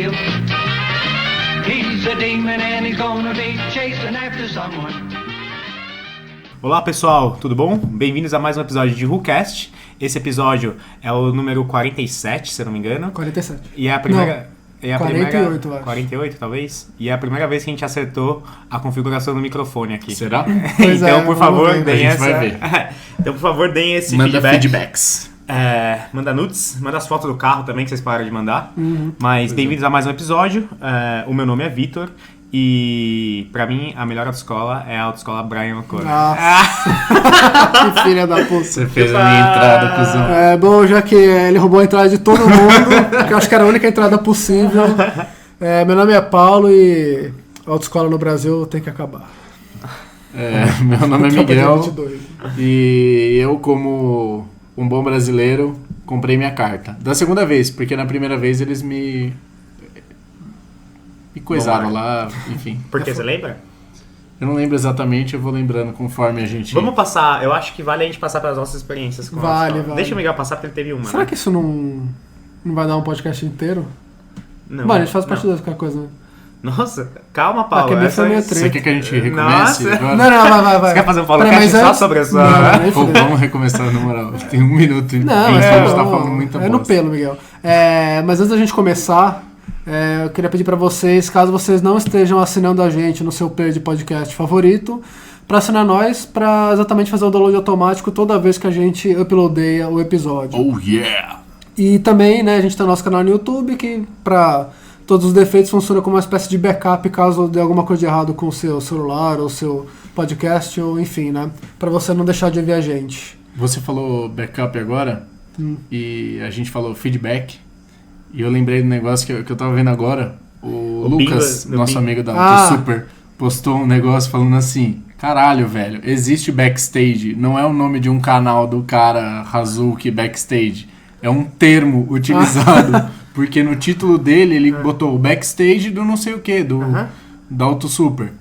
real. He's a demon and he's gonna be chasing after someone. Olá pessoal, tudo bom? Bem-vindos a mais um episódio de WhoCast. Esse episódio é o número 47, se eu não me engano. 47. E é a primeira... Não, 48, eu acho. 48, talvez? E é a primeira vez que a gente acertou a configuração do microfone aqui. Será? Pois Então, é, por vamos favor, ver. deem A gente essa... vai ver. Então, por favor, deem esse Manda feedback. feedbacks. Manda nudes, manda as fotos do carro também, que vocês pararam de mandar. Mas bem-vindos a mais um episódio. O meu nome é Vitor. E pra mim, a melhor autoescola é a autoescola Brian O'Connor. Que filha da puta. Você fez a minha entrada, cuzão. É bom, já que ele roubou a entrada de todo mundo, que eu acho que era a única entrada possível. Meu nome é Paulo e a autoescola no Brasil tem que acabar. Meu nome é Miguel 22. e eu, como um bom brasileiro, comprei minha carta. Da segunda vez, porque na primeira vez eles me coisaram lá, enfim. Porque você lembra? Eu não lembro exatamente, eu vou lembrando conforme a gente... Vamos passar, eu acho que vale a gente passar pelas nossas experiências com a Vale, autoescola. vale. Deixa o Miguel passar porque ele teve uma, Será né? que isso não vai dar um podcast inteiro? Não, Mano, a gente faz parte não. de qualquer coisa, né? Nossa, calma, Paulo. Aqui é essa- meio Você quer que a gente recomece Nossa. agora? Não, vai. Você quer fazer um Peraí, podcast mas só antes- sobre a sua... Não, nem Ou fudeu. vamos recomeçar na moral. Tem 1 minuto e 20, Não, a gente tá não, falando muita é no bosta. pelo, Miguel. Mas antes da gente começar, eu queria pedir pra vocês, caso vocês não estejam assinando a gente no seu player de podcast favorito, pra assinar nós, pra exatamente fazer o download automático toda vez que a gente uploadeia o episódio. Oh yeah! E também, né, a gente tem o nosso canal no YouTube, que pra todos os defeitos funciona como uma espécie de backup caso dê alguma coisa de errado com o seu celular ou seu podcast, ou enfim, né, pra você não deixar de ouvir a gente. Você falou backup agora e a gente falou feedback e eu lembrei do negócio que eu tava vendo agora. O Lucas, Bingo, nosso Bingo. amigo da Ah. do Super, postou um negócio falando assim: caralho, velho, existe backstage, não é o nome de um canal do cara Hazuki Backstage, é um termo utilizado porque no título dele ele botou o backstage do não sei o que, da Auto Super.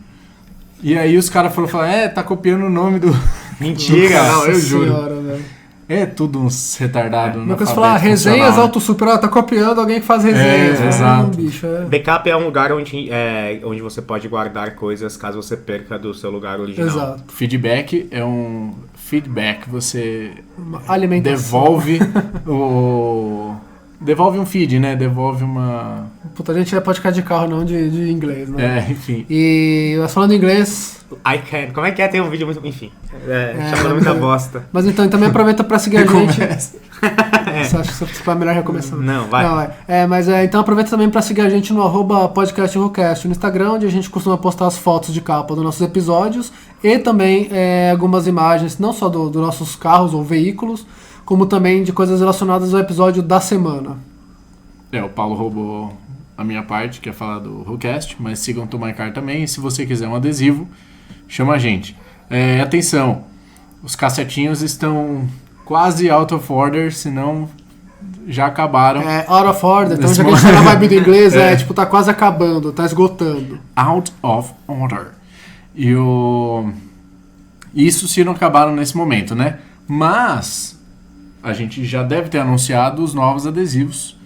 E aí os caras foram falar, tá copiando o nome do Mentira! canal, eu Nossa juro. senhora, velho. É tudo uns retardados. Uma coisa falar, resenhas Auto Super, tá copiando alguém que faz resenhas. exato. Bicho, Backup é um lugar onde você pode guardar coisas caso você perca do seu lugar original. Exato. Feedback é um feedback, você Uma alimentação. devolve um feed, né? Devolve uma... Puta, a gente é podcast de carro, não de inglês, né? enfim. E mas falando em inglês, I can. Como é que é? Tem um vídeo muito... Enfim. Chamando muita bosta. mas então também aproveita pra seguir a gente. Recomeça. Você acha que você vai melhor recomeçar? Não, vai. Então aproveita também pra seguir a gente no @podcastwhocast no Instagram, onde a gente costuma postar as fotos de capa dos nossos episódios e também algumas imagens, não só dos nossos carros ou veículos, como também de coisas relacionadas ao episódio da semana. O Paulo roubou a minha parte, que é falar do WhoCast, mas sigam Tomar Car também. E se você quiser um adesivo, chama a gente. Atenção, os cassetinhos estão quase out of order, senão já acabaram. Out of order, então Nesse já que a gente tá na vibe do inglês, tá quase acabando, tá esgotando. Out of order. Isso se não acabaram nesse momento, né? Mas a gente já deve ter anunciado os novos adesivos.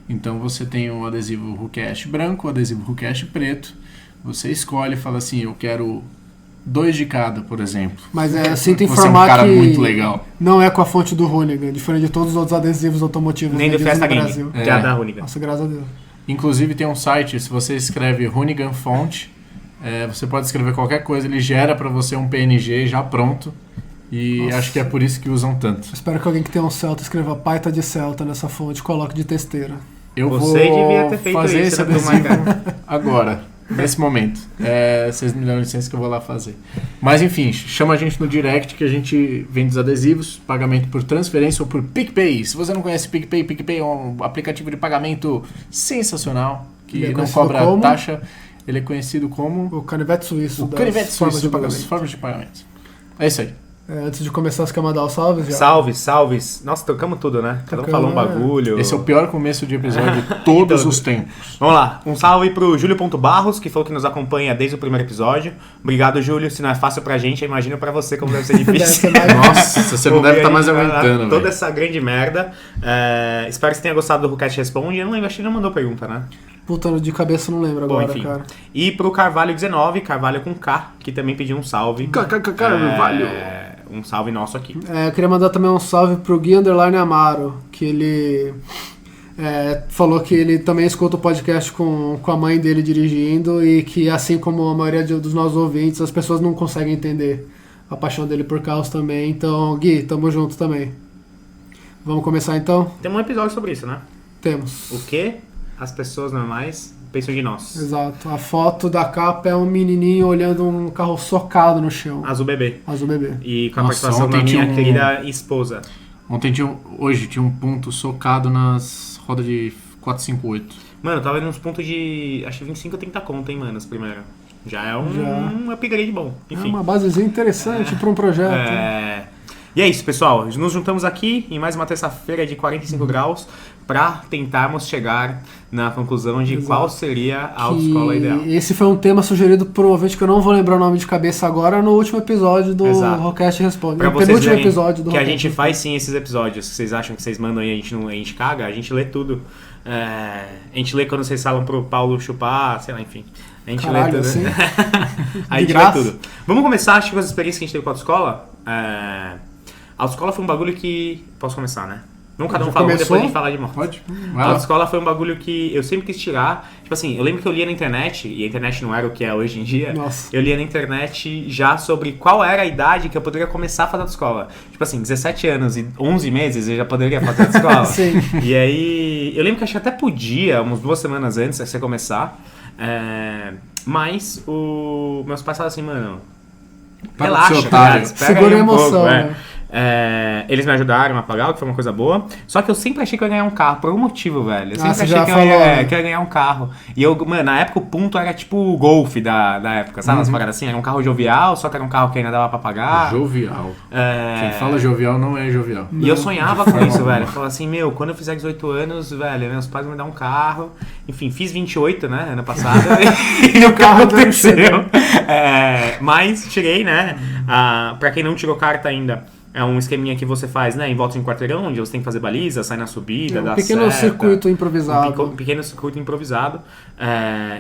Então você tem o adesivo WhoCast branco, o adesivo WhoCast preto. Você escolhe e fala assim, eu quero 2 de cada, por exemplo. Mas sinto Você é um informar cara que muito legal. não é com a fonte do Hoonigan, diferente de todos os outros adesivos automotivos Nem do vendidos Fiesta no Gang. Brasil. Que é a da Hoonigan. Nossa, graças a Deus. Inclusive tem um site, se você escreve Hoonigan Font, você pode escrever qualquer coisa, ele gera para você um PNG já pronto. E Nossa. acho que é por isso que usam tanto. Espero que alguém que tenha um Celta escreva Paita de Celta nessa fonte e coloque de testeira. Eu Você vou devia ter feito fazer isso, esse né, adesivo Tomar agora, nesse momento. Vocês me dão licença que eu vou lá fazer. Mas enfim, chama a gente no direct que a gente vende os adesivos, pagamento por transferência ou por PicPay. Se você não conhece PicPay, PicPay é um aplicativo de pagamento sensacional, Ele que é não conhecido cobra como? taxa. Ele é conhecido como O canivete suíço o das canivete formas suíço de pagamento. das formas de pagamento. É isso aí. Antes de começar, você quer mandar os salves? Já? Salves. Nossa, tocamos tudo, né? Cada um Tocamos, falou um bagulho. Esse é o pior começo de episódio de todos os tempos. Vamos lá. Um salve pro Júlio.Barros, que falou que nos acompanha desde o primeiro episódio. Obrigado, Júlio. Se não é fácil pra gente, imagina pra você como deve ser Deve difícil. ser mais- Nossa, você não deve estar mais Ouvir a gente aguentando, falar toda velho. essa grande merda. Espero que você tenha gostado do WhoCast Responde. Eu não lembro, acho que ele não mandou pergunta, né? Puta, de cabeça eu não lembro Bom, agora, enfim. cara. E pro Carvalho 19, Carvalho com K, que também pediu um salve. Carvalho. Um salve nosso aqui. Eu queria mandar também um salve pro Gui Underline Amaro, que ele falou que ele também escuta o podcast com a mãe dele dirigindo e que, assim como a maioria dos nossos ouvintes, as pessoas não conseguem entender a paixão dele por carros também. Então, Gui, tamo junto também. Vamos começar então? Tem um episódio sobre isso, né? Temos. O que as pessoas normais pensam de nós. Exato. A foto da capa é um menininho olhando um carro socado no chão. Azul Bebê. Azul bebê. E com a Nossa, participação da ontem minha tinha querida esposa. Hoje tinha um ponto socado nas rodas de 458. Mano, eu tava nos pontos de, acho que 25 ou 30 conto, hein, mano, as primeiras. Já é um upgrade bom. Enfim. É uma basezinha interessante para um projeto. E é isso, pessoal. Nos juntamos aqui em mais uma terça-feira de 45 graus para tentarmos chegar na conclusão de qual seria a autoescola ideal. Esse foi um tema sugerido por um ouvinte que eu não vou lembrar o nome de cabeça agora, no último episódio do Rockcast Responde. Pra No vocês penúltimo verem episódio do que a Rockcast gente faz sim esses episódios que vocês acham que vocês mandam e a gente caga, a gente lê tudo. A gente lê quando vocês falam pro Paulo chupar, sei lá, enfim. A gente lê tudo. Assim? A gente lê tudo. Vamos começar, acho que com as experiências que a gente teve com a autoescola. A autoescola foi um bagulho que... Posso começar, né? Vamos cada um falar, depois a gente falar de moto. Pode? A autoescola foi um bagulho que eu sempre quis tirar. Tipo assim, eu lembro que eu lia na internet, e a internet não era o que é hoje em dia. Nossa. Eu lia na internet já sobre qual era a idade que eu poderia começar a fazer autoescola. Tipo assim, 17 anos e 11 meses eu já poderia fazer autoescola. Sim. E aí, eu lembro que acho que até podia, umas 2 semanas antes de você começar. Mas meus pais falaram assim, mano, relaxa, cara, espera segura aí a um emoção, pouco, né? Eles me ajudaram a pagar, o que foi uma coisa boa. Só que eu sempre achei que eu ia ganhar um carro, por algum motivo, velho. Eu sempre você achei já que falou, né? eu ia ganhar um carro. E eu, mano, na época o ponto era tipo o Golf da época, sabe? Umas paradas assim, era um carro jovial, só que era um carro que ainda dava pra pagar. Jovial. Quem fala jovial não é jovial. E eu sonhava com isso, velho. Eu falava assim, quando eu fizer 18 anos, velho, meus pais vão me dar um carro. Enfim, fiz 28, né, ano passado. E o carro aconteceu. Mas tirei, né? Pra quem não tirou carta ainda, é um esqueminha que você faz, né, em volta de um quarteirão, onde você tem que fazer baliza, sai na subida, dá Um pequeno seta. circuito improvisado. Um pequeno circuito improvisado.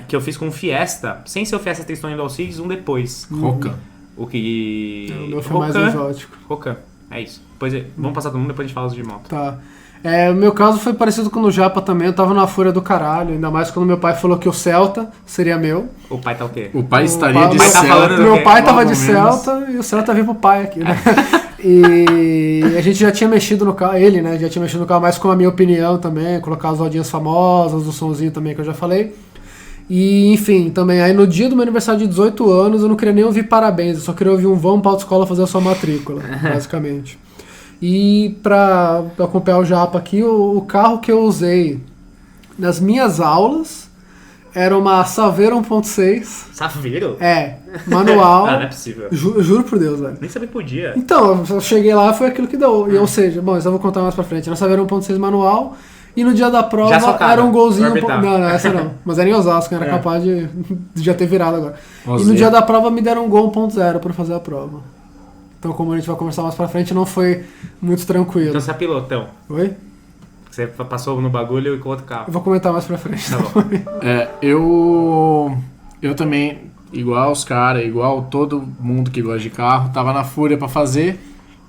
Que eu fiz com o Fiesta, sem ser o Fiesta Tristonho do Alcides, um depois. Roca. O que... O meu foi mais exótico. Rocan, é isso. Vamos passar todo mundo, depois a gente fala de moto. Tá. O meu caso foi parecido com o do Japa também. Eu tava na fúria do caralho, ainda mais quando meu pai falou que o Celta seria meu. O pai tá o quê? O pai estaria de pai tá falando Celta. do Meu quê? pai tava Logo de menos. Celta e o Celta veio pro pai aqui, né? E a gente já tinha mexido no carro, ele, né? Já tinha mexido no carro mais com a minha opinião também, colocar as rodinhas famosas, o sonzinho também que eu já falei. E, enfim, também, aí no dia do meu aniversário de 18 anos, eu não queria nem ouvir parabéns, eu só queria ouvir um vamos pra autoescola fazer a sua matrícula, basicamente. E pra acompanhar o Japa aqui, o carro que eu usei nas minhas aulas era uma Saveiro 1.6. Saveiro? Manual. Não é possível. Juro por Deus, velho. Nem sabia que podia. Então, eu cheguei lá, foi aquilo que deu. E, ou seja, bom, isso eu vou contar mais pra frente. Era Saveiro 1.6 manual. E no dia da prova Já socada, era um golzinho. orbital. Não, essa não. Mas era em Osasco, era capaz de já ter virado agora. E no Osasco. dia da prova me deram um gol 1.0 pra fazer a prova. Então, como a gente vai conversar mais pra frente, não foi muito tranquilo. Então você é pilotão. Oi? Você passou no bagulho e com outro carro. Eu vou comentar mais pra frente. Tá bom. Eu também, igual os caras, igual todo mundo que gosta de carro, tava na fúria pra fazer,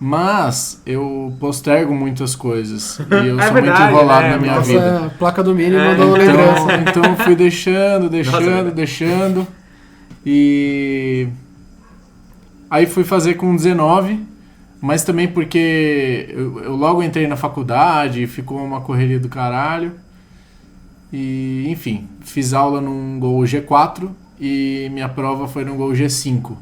mas eu postergo muitas coisas. E eu sou muito verdade, enrolado né? na minha Nossa, vida. Placa do Mini mandou lembrança. Então eu fui deixando. Nossa, E aí fui fazer com 19, mas também porque eu logo entrei na faculdade, ficou uma correria do caralho. E, enfim, fiz aula num Gol G4 e minha prova foi num Gol G5,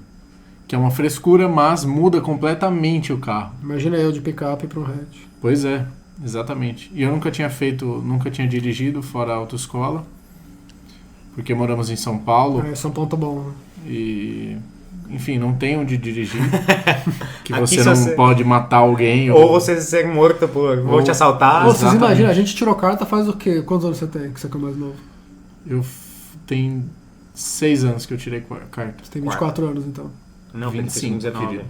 que é uma frescura, mas muda completamente o carro. Imagina eu de picape para um hatch. Pois é, exatamente. E eu nunca tinha dirigido fora a autoescola, porque moramos em São Paulo Isso é um ponto bom. Né? e, enfim, não tem onde dirigir, que Aqui você só não você- pode matar alguém. Ou você ser morto por... Vou te assaltar. Pô, vocês exatamente. imaginam, a gente tirou carta faz o quê? Quantos anos você tem, que você é mais novo? Tenho 6 anos que eu tirei carta. Você tem 24 anos, então. Não, 25, 19. querido.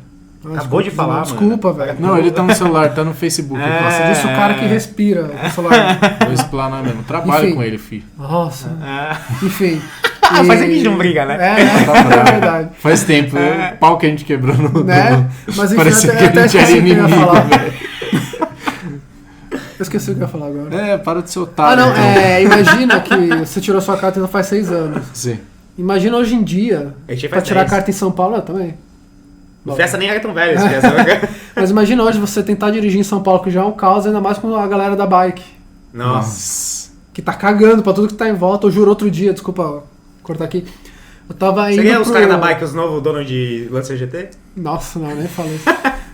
Acabou de falar, mano. Desculpa, velho. Não, ele tá no celular, tá no Facebook. Nossa, disse o cara que respira o celular. Vou explanar mesmo. Trabalho Enfim. com ele, filho. Nossa. É. Enfim. Faz tempo que a gente não briga, né? É verdade. Faz tempo, o pau que a gente quebrou no... Né? Mas enfim, Parecia que até a gente era esqueci o que eu ia inimigo, falar. velho. Eu esqueci o que eu ia falar agora. É, para de ser Ah, otário. não, então. Imagina que você tirou sua carta ainda faz 6 anos. Sim. Imagina hoje em dia, A gente pra faz tirar a 10. carta em São Paulo, eu também. O Festa nem era tão velho, esse Festa. Mas imagina hoje você tentar dirigir em São Paulo, que já é um caos, ainda mais com a galera da bike. Nossa. Que tá cagando pra tudo que tá em volta. Eu juro outro dia, desculpa cortar aqui. Eu tava indo Seria os pro... caras da bike, os novos donos de Lancer GT? Nossa, não, nem falei.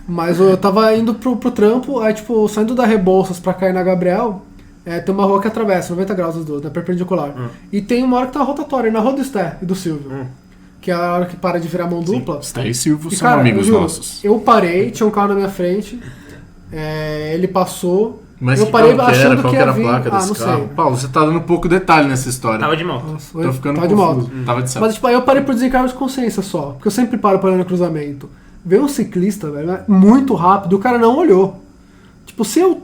Mas eu tava indo pro trampo, aí tipo, saindo da Rebouças pra cair na Gabriel, tem uma rua que atravessa, 90 graus as duas, né, perpendicular. E tem uma hora que tá rotatória, na rua do Sté e do Silvio. Que é a hora que para de virar mão dupla. Está e Silvio E, são cara, amigos eu juro, nossos. Eu parei, tinha um carro na minha frente, ele passou, Mas eu que parei carro que era? achando Qual que que era ia a vir... placa Ah, desse não carro? sei. Paulo, você tá dando pouco detalhe nessa história. Tava de moto. Nossa, Tô ficando tava de confuso. moto. Tava de saco. Mas tipo, aí eu parei por desencargo de consciência só. Porque eu sempre paro para olhar no cruzamento. Veio um ciclista, velho, muito rápido, o cara não olhou. Tipo, se eu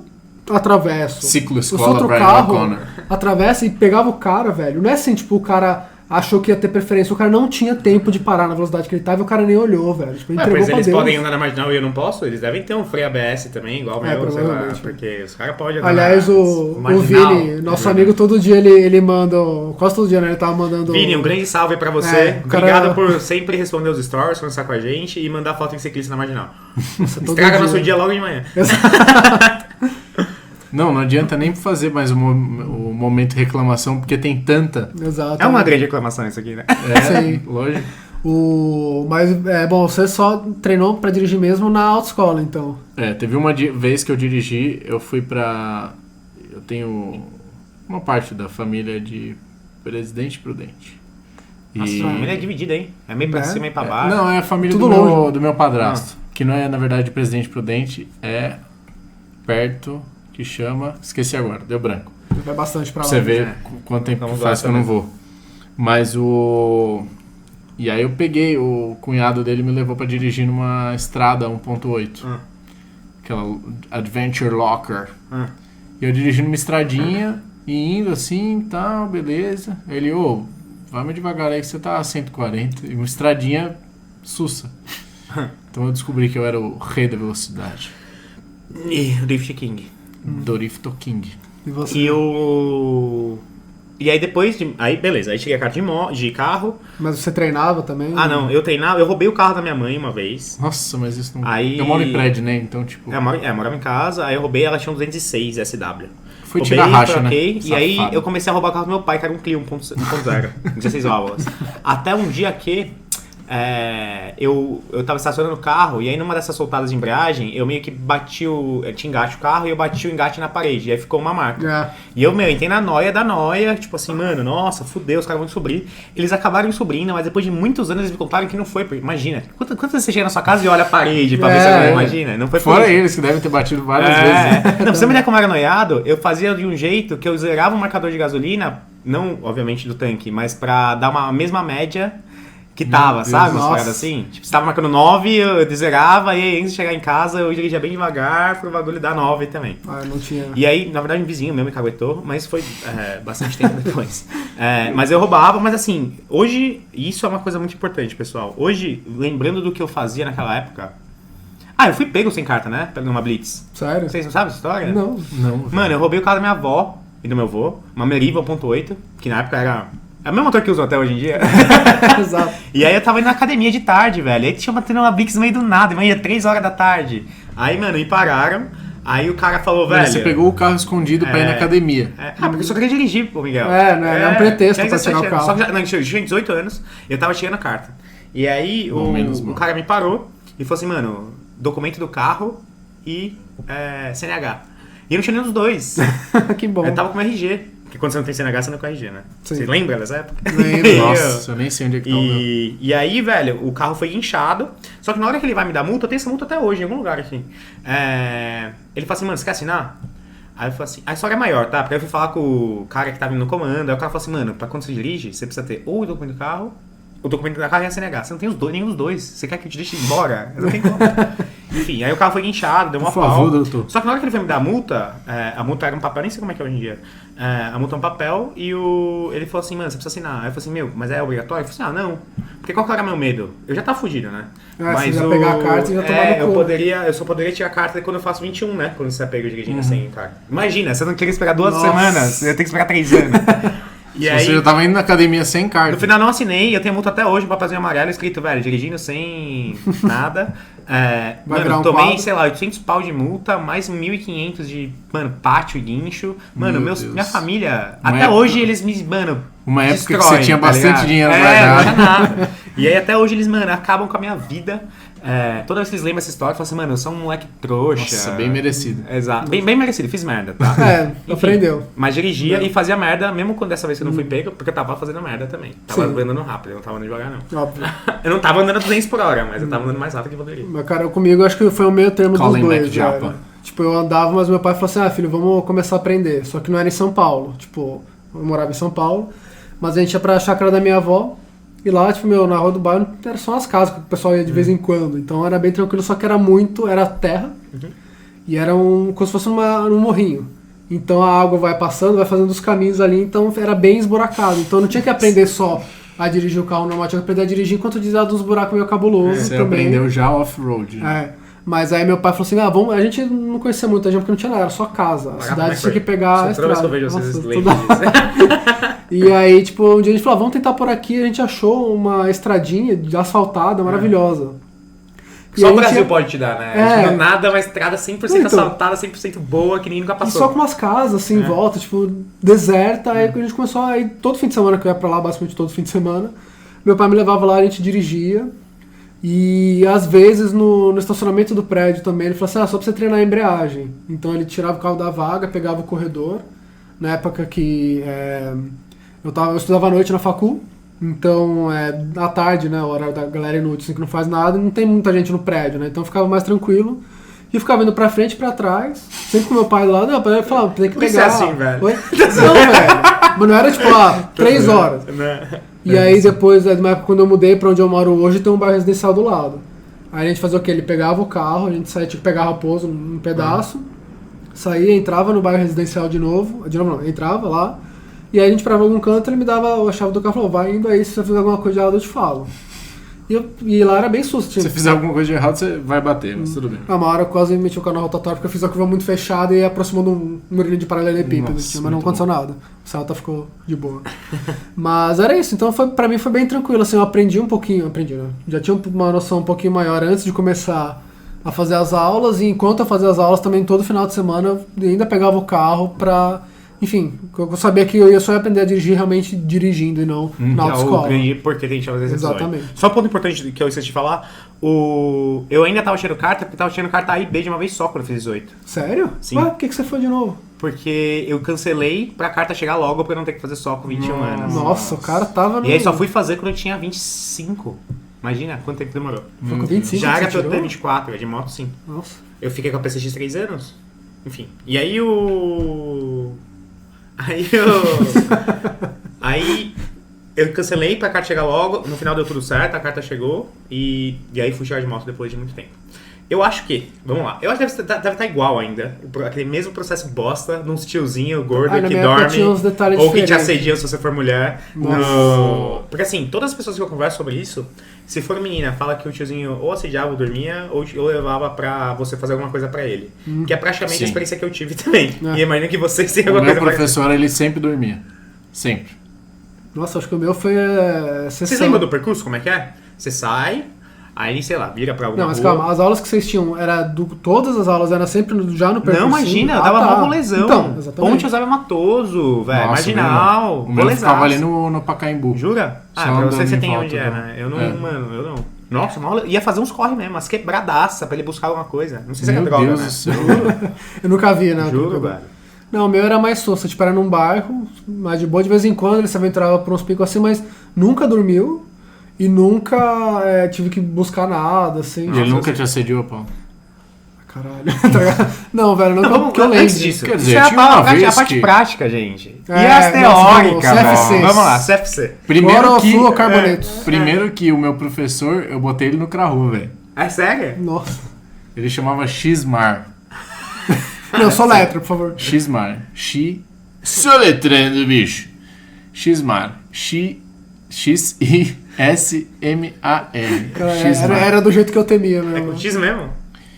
atravesso, Ciclo se escola outro Brian carro O'Connor. atravessa e pegava o cara, velho. Não é assim, tipo, o cara achou que ia ter preferência. O cara não tinha tempo de parar na velocidade que ele tava e o cara nem olhou, velho. Tipo, Ué, entregou pois pra eles Deus. podem andar na marginal e eu não posso? Eles devem ter um freio ABS também, igual o meu, sei lá. provavelmente. Porque os caras podem andar Aliás, na o marginal. Vini, nosso amigo, todo dia ele manda. Quase todo dia, né? Ele tava mandando. Vini, um grande salve pra você. o cara- Obrigado por sempre responder os stories, conversar com a gente e mandar foto em ciclista na marginal. todo Estraga dia. nosso dia logo de manhã. Não adianta nem fazer mais o momento de reclamação, porque tem tanta. Exato. É uma grande reclamação isso aqui, né? Sim. Lógico. Mas, bom, você só treinou pra dirigir mesmo na autoescola, então. Teve uma vez que eu dirigi, eu fui pra... Eu tenho uma parte da família de Presidente Prudente. Nossa, a família é dividida, hein? É meio pra Né? cima, meio pra baixo. Não, é a família Tudo do meu padrasto. Que não é, na verdade, Presidente Prudente, é perto, que chama... Esqueci agora, deu branco. Vai bastante pra Pra lá. você ver né? quanto tempo Vamos faz lá que eu não também. vou. Mas o... E aí eu peguei, o cunhado dele me levou pra dirigir numa estrada 1.8. Aquela Adventure Locker. E eu dirigi numa estradinha e indo assim e tal, beleza. Ele, vai mais devagar aí que você tá a 140. E uma estradinha sussa. Então eu descobri que eu era o rei da velocidade. E o Drift King. Dorifto King. E você? E aí depois aí beleza, aí cheguei a carta de carro. Mas você treinava também? Ah não, eu treinava, eu roubei o carro da minha mãe uma vez. Nossa, mas isso não... Aí- Eu moro em prédio, né? Então, tipo... Eu morava em casa, aí eu roubei, ela tinha um 206 SW. Foi Roubei, tirar racha, né? troquei, e aí Safado. eu comecei a roubar o carro do meu pai, que era um Clio 1.0, 16 válvulas. Até um dia que eu tava estacionando o carro, e aí numa dessas soltadas de embreagem, eu meio que bati tinha engate o carro, e eu bati o engate na parede, e aí ficou uma marca. E eu, entrei na noia da noia, tipo assim, mano, nossa, fudeu, os caras vão descobrir. Eles acabaram descobrindo, mas depois de muitos anos eles me contaram que não foi, imagina, quantas vezes você chega na sua casa e olha a parede pra ver se alguém imagina? Não foi por Fora isso. eles que devem ter batido várias vezes. Né? Não, pra você me dar como era noiado, eu fazia de um jeito que eu zerava o marcador de gasolina, não, obviamente, do tanque, mas pra dar uma mesma média que tava, Deus, sabe? Umas nossa. paradas assim. Tipo, você tava marcando 9, eu zerava, e aí antes de chegar em casa eu dirigia bem devagar pro bagulho dar 9 também. Não tinha. E aí, na verdade, um vizinho meu me caguetou, mas foi bastante tempo depois. Mas eu roubava, mas assim, hoje, isso é uma coisa muito importante, pessoal. Hoje, lembrando do que eu fazia naquela época... eu fui pego sem carta, né? Pegando uma Blitz. Sério? Vocês não sabem essa história? Não. Não. Mano, eu roubei o carro da minha avó e do meu avô, uma Meriva 1.8, que na época era... É o mesmo motor que usam até hoje em dia. Exato. E aí eu tava indo na academia de tarde, velho. Aí tinha batendo uma Blitz no meio do nada, ia 3 horas da tarde. Aí, mano, me pararam. Aí o cara falou, velho... Você pegou o carro escondido pra ir na academia. porque eu só queria dirigir, pô, Miguel. Né? É um pretexto tinha pra tirar o 17 anos. carro. Só que eu tinha 18 anos, eu tava tirando a carta. E aí menos o mal. cara me parou e falou assim, mano, documento do carro e CNH. E eu não tinha nenhum dos dois. Que bom. Eu tava com RG. Porque quando você não tem CNH, você não é com RG, né? Sim. Você lembra dessa época? Lembro. Nossa, eu nem sei onde é que tá o meu. E aí, velho, o carro foi inchado. Só que na hora que ele vai me dar multa, eu tenho essa multa até hoje, em algum lugar aqui. Ele falou assim, mano, você quer assinar? Aí eu falei assim, a história é maior, tá? Porque aí eu fui falar com o cara que tava no comando. Aí o cara falou assim, mano, pra quando você dirige, você precisa ter ou o documento do carro o documento da carro e a CNH. Você não tem nenhum dos dois. Você quer que eu te deixe embora? Eu não tenho como. Enfim, aí o carro foi guinchado, deu uma Por favor, pau. doutor. Só que na hora que ele foi me dar a multa era um papel, nem sei como é que é hoje em dia. A multa é um papel e ele falou assim, mano, você precisa assinar. Aí eu falei assim, meu, mas é obrigatório? Eu falei assim, não. Porque qual que era meu medo? Eu já tava fugido, né? Você já pegar a carta e já tomar no cu. eu só poderia tirar a carta quando eu faço 21, né? Quando você pega dirigindo sem carta. Imagina, você não queria esperar 2 semanas, você ia ter que esperar 3 anos. E aí, Você já tava indo na academia sem carta. no final não assinei, eu tenho multa até hoje, um papelzinho amarelo escrito, velho, dirigindo sem nada. Vai virar Mano, um tomei, quadro. sei lá, 800 pau de multa, mais 1.500 de, mano, pátio e guincho. Mano, Meu Deus. minha família, Uma até época- hoje eles me, mano, Uma época que destroem, você tinha tá bastante ligado? dinheiro Não guardado. tinha nada. E aí até hoje eles, mano, acabam com a minha vida. Toda vez que eles lembram essa história, eu falo assim, mano, eu sou um moleque trouxa. Nossa, bem merecido. Exato. Bem merecido, fiz merda, tá? Enfim, Aprendeu. Mas dirigia e fazia merda, mesmo quando dessa vez que eu não fui pego, porque eu tava fazendo merda também. Tava Sim. andando rápido, eu não tava andando devagar, não. Óbvio. Eu não tava andando a 200 por hora, mas eu tava andando mais rápido que poderia. Mas, cara, comigo eu acho que foi o meio termo dos Calling dois. back Japa. velho. Tipo, eu andava, mas meu pai falou assim, filho, vamos começar a aprender. Só que não era em São Paulo. Tipo, eu morava em São Paulo, mas a gente ia pra chácara da minha avó. E lá, tipo, na rua do bairro, era só as casas que o pessoal ia de vez em quando. Então era bem tranquilo, só que era terra. E era como se fosse num morrinho. Então a água vai passando, vai fazendo os caminhos ali, então era bem esburacado. Então eu não tinha que aprender só a dirigir o carro normal, tinha que aprender a dirigir enquanto dizia dos buracos meio cabuloso Você também. aprendeu já off-road. Mas aí meu pai falou assim, a gente não conhecia muita gente porque não tinha nada, era só casa. A cidade tinha que pegar a Toda vez estrada. que eu vejo vocês Nossa, lembram disso. E aí, tipo, um dia a gente falou, vamos tentar por aqui, a gente achou uma estradinha asfaltada, maravilhosa. E Só aí o a gente Brasil ia- pode te dar, né? É. Do nada, uma estrada 100% Então. assaltada, 100% boa, que ninguém nunca E passou. só com umas casas assim em volta, tipo, deserta. Aí a gente começou a ir todo fim de semana, que eu ia pra lá basicamente todo fim de semana. Meu pai me levava lá, a gente dirigia. E às vezes no estacionamento do prédio também, ele falou assim, só pra você treinar a embreagem. Então ele tirava o carro da vaga, pegava o corredor. Na época que eu estudava à noite na facul, então à tarde, né, a hora da galera inútil, assim, que não faz nada, não tem muita gente no prédio, né, então eu ficava mais tranquilo. E ficava indo pra frente e pra trás, sempre com meu pai do lado, eu falava, tem que Por que pegar. você é assim, velho? Oi? Não, velho. Mas não era tipo, 3 horas. Né? E aí depois, numa época, quando eu mudei pra onde eu moro hoje, tem um bairro residencial do lado. Aí a gente fazia o quê? Ele pegava o carro, a gente saía, tinha que pegar Raposo num pedaço, saía, entrava no bairro residencial de novo não, entrava lá, e aí a gente parava em algum canto, ele me dava a chave do carro e falou, vai indo aí, se você fizer alguma coisa de errado eu te falo. E lá era bem susto. Se você fizer alguma coisa de errado, você vai bater, mas tudo bem. Uma hora eu quase meti o carro na rotatória porque eu fiz a curva muito fechada e aproximou de um murinho de paralelepípedo, Nossa, mas não muito aconteceu nada. O Celta ficou de boa. Mas era isso, então pra mim foi bem tranquilo, assim, eu aprendi, né? Já tinha uma noção um pouquinho maior antes de começar a fazer as aulas, e enquanto eu fazia as aulas também todo final de semana eu ainda pegava o carro pra... Enfim, eu sabia que eu só ia aprender a dirigir realmente dirigindo e não na Que é o autoescola. grande porquê que a gente faz esse episódio. Exatamente. Só um ponto importante que eu esqueci de falar, eu ainda tava tirando carta, porque tava tirando carta A e B de uma vez só quando eu fiz 18. Sério? Sim. Ué, por que você foi de novo? Porque eu cancelei pra carta chegar logo pra eu não ter que fazer só com 21 anos. Nossa, o cara tava no... E aí só fui fazer quando eu tinha 25. Imagina quanto tempo demorou. Foi com 25 Já que era você pra eu ter tirou? 24, de moto sim. Nossa. Eu fiquei com a PCX 3 anos. Enfim. E aí Aí eu cancelei pra carta chegar logo. No final deu tudo certo, a carta chegou. E aí fui tirar de moto depois de muito tempo. Eu acho que, vamos lá, eu acho que deve estar igual ainda. Aquele mesmo processo bosta, num tiozinho gordo na que minha época dorme. tinha uns detalhes Ou que te diferentes. assedia se você for mulher. Nossa. Porque assim, todas as pessoas que eu converso sobre isso, se for menina, fala que o tiozinho ou assediava ou dormia, ou levava pra você fazer alguma coisa pra ele. Que é praticamente Sim. a experiência que eu tive também. É. E imagina que vocês tenham O alguma meu coisa pra professor, ele sempre dormia. Sempre. Nossa, acho que o meu foi Vocês sessão. lembram do percurso? Como é que é? Você sai, aí, sei lá, vira pra alguma Não, mas rua. calma, as aulas que vocês tinham, todas as aulas eram sempre já no percurso? Não, imagina, eu dava mó rolezão. Então, exatamente. Ponte Osório Matoso, velho, Nossa, marginal, O meu rolezaço. ficava ali no Pacaembu. Jura? Só Pra você andando você em tem volta, onde é, né? né? Eu não, É. mano, eu não. Nossa, ia fazer uns corre mesmo, umas quebradaça pra ele buscar alguma coisa. Não sei se é Meu droga, Deus né? do céu. Eu nunca vi, né? Juro, velho. Não, o meu era mais susto, tipo, era num bairro, mas de boa, de vez em quando ele se aventurava por uns picos assim, mas nunca dormiu e nunca tive que buscar nada, assim. E ele nunca te assediou, Paulo? Caralho. Tá ligado? Não, velho, não, Não, que eu lembro. antes disso, Quer dizer, isso é tinha uma a vez parte que- prática, gente. E É, as teóricas, nossa, vamos, velho. CFCs. Vamos lá, CFC. Clorofluorcarbonetos. Primeiro que o meu professor, eu botei ele no Crahu, velho. É sério? Nossa. Ele chamava Xmar. Não, só letra, por favor. Xmar. Soletrando, bicho. Xmar. X-I-S-M-A-R. Cara, Xmar. era do jeito que eu temia É mesmo. com X mesmo?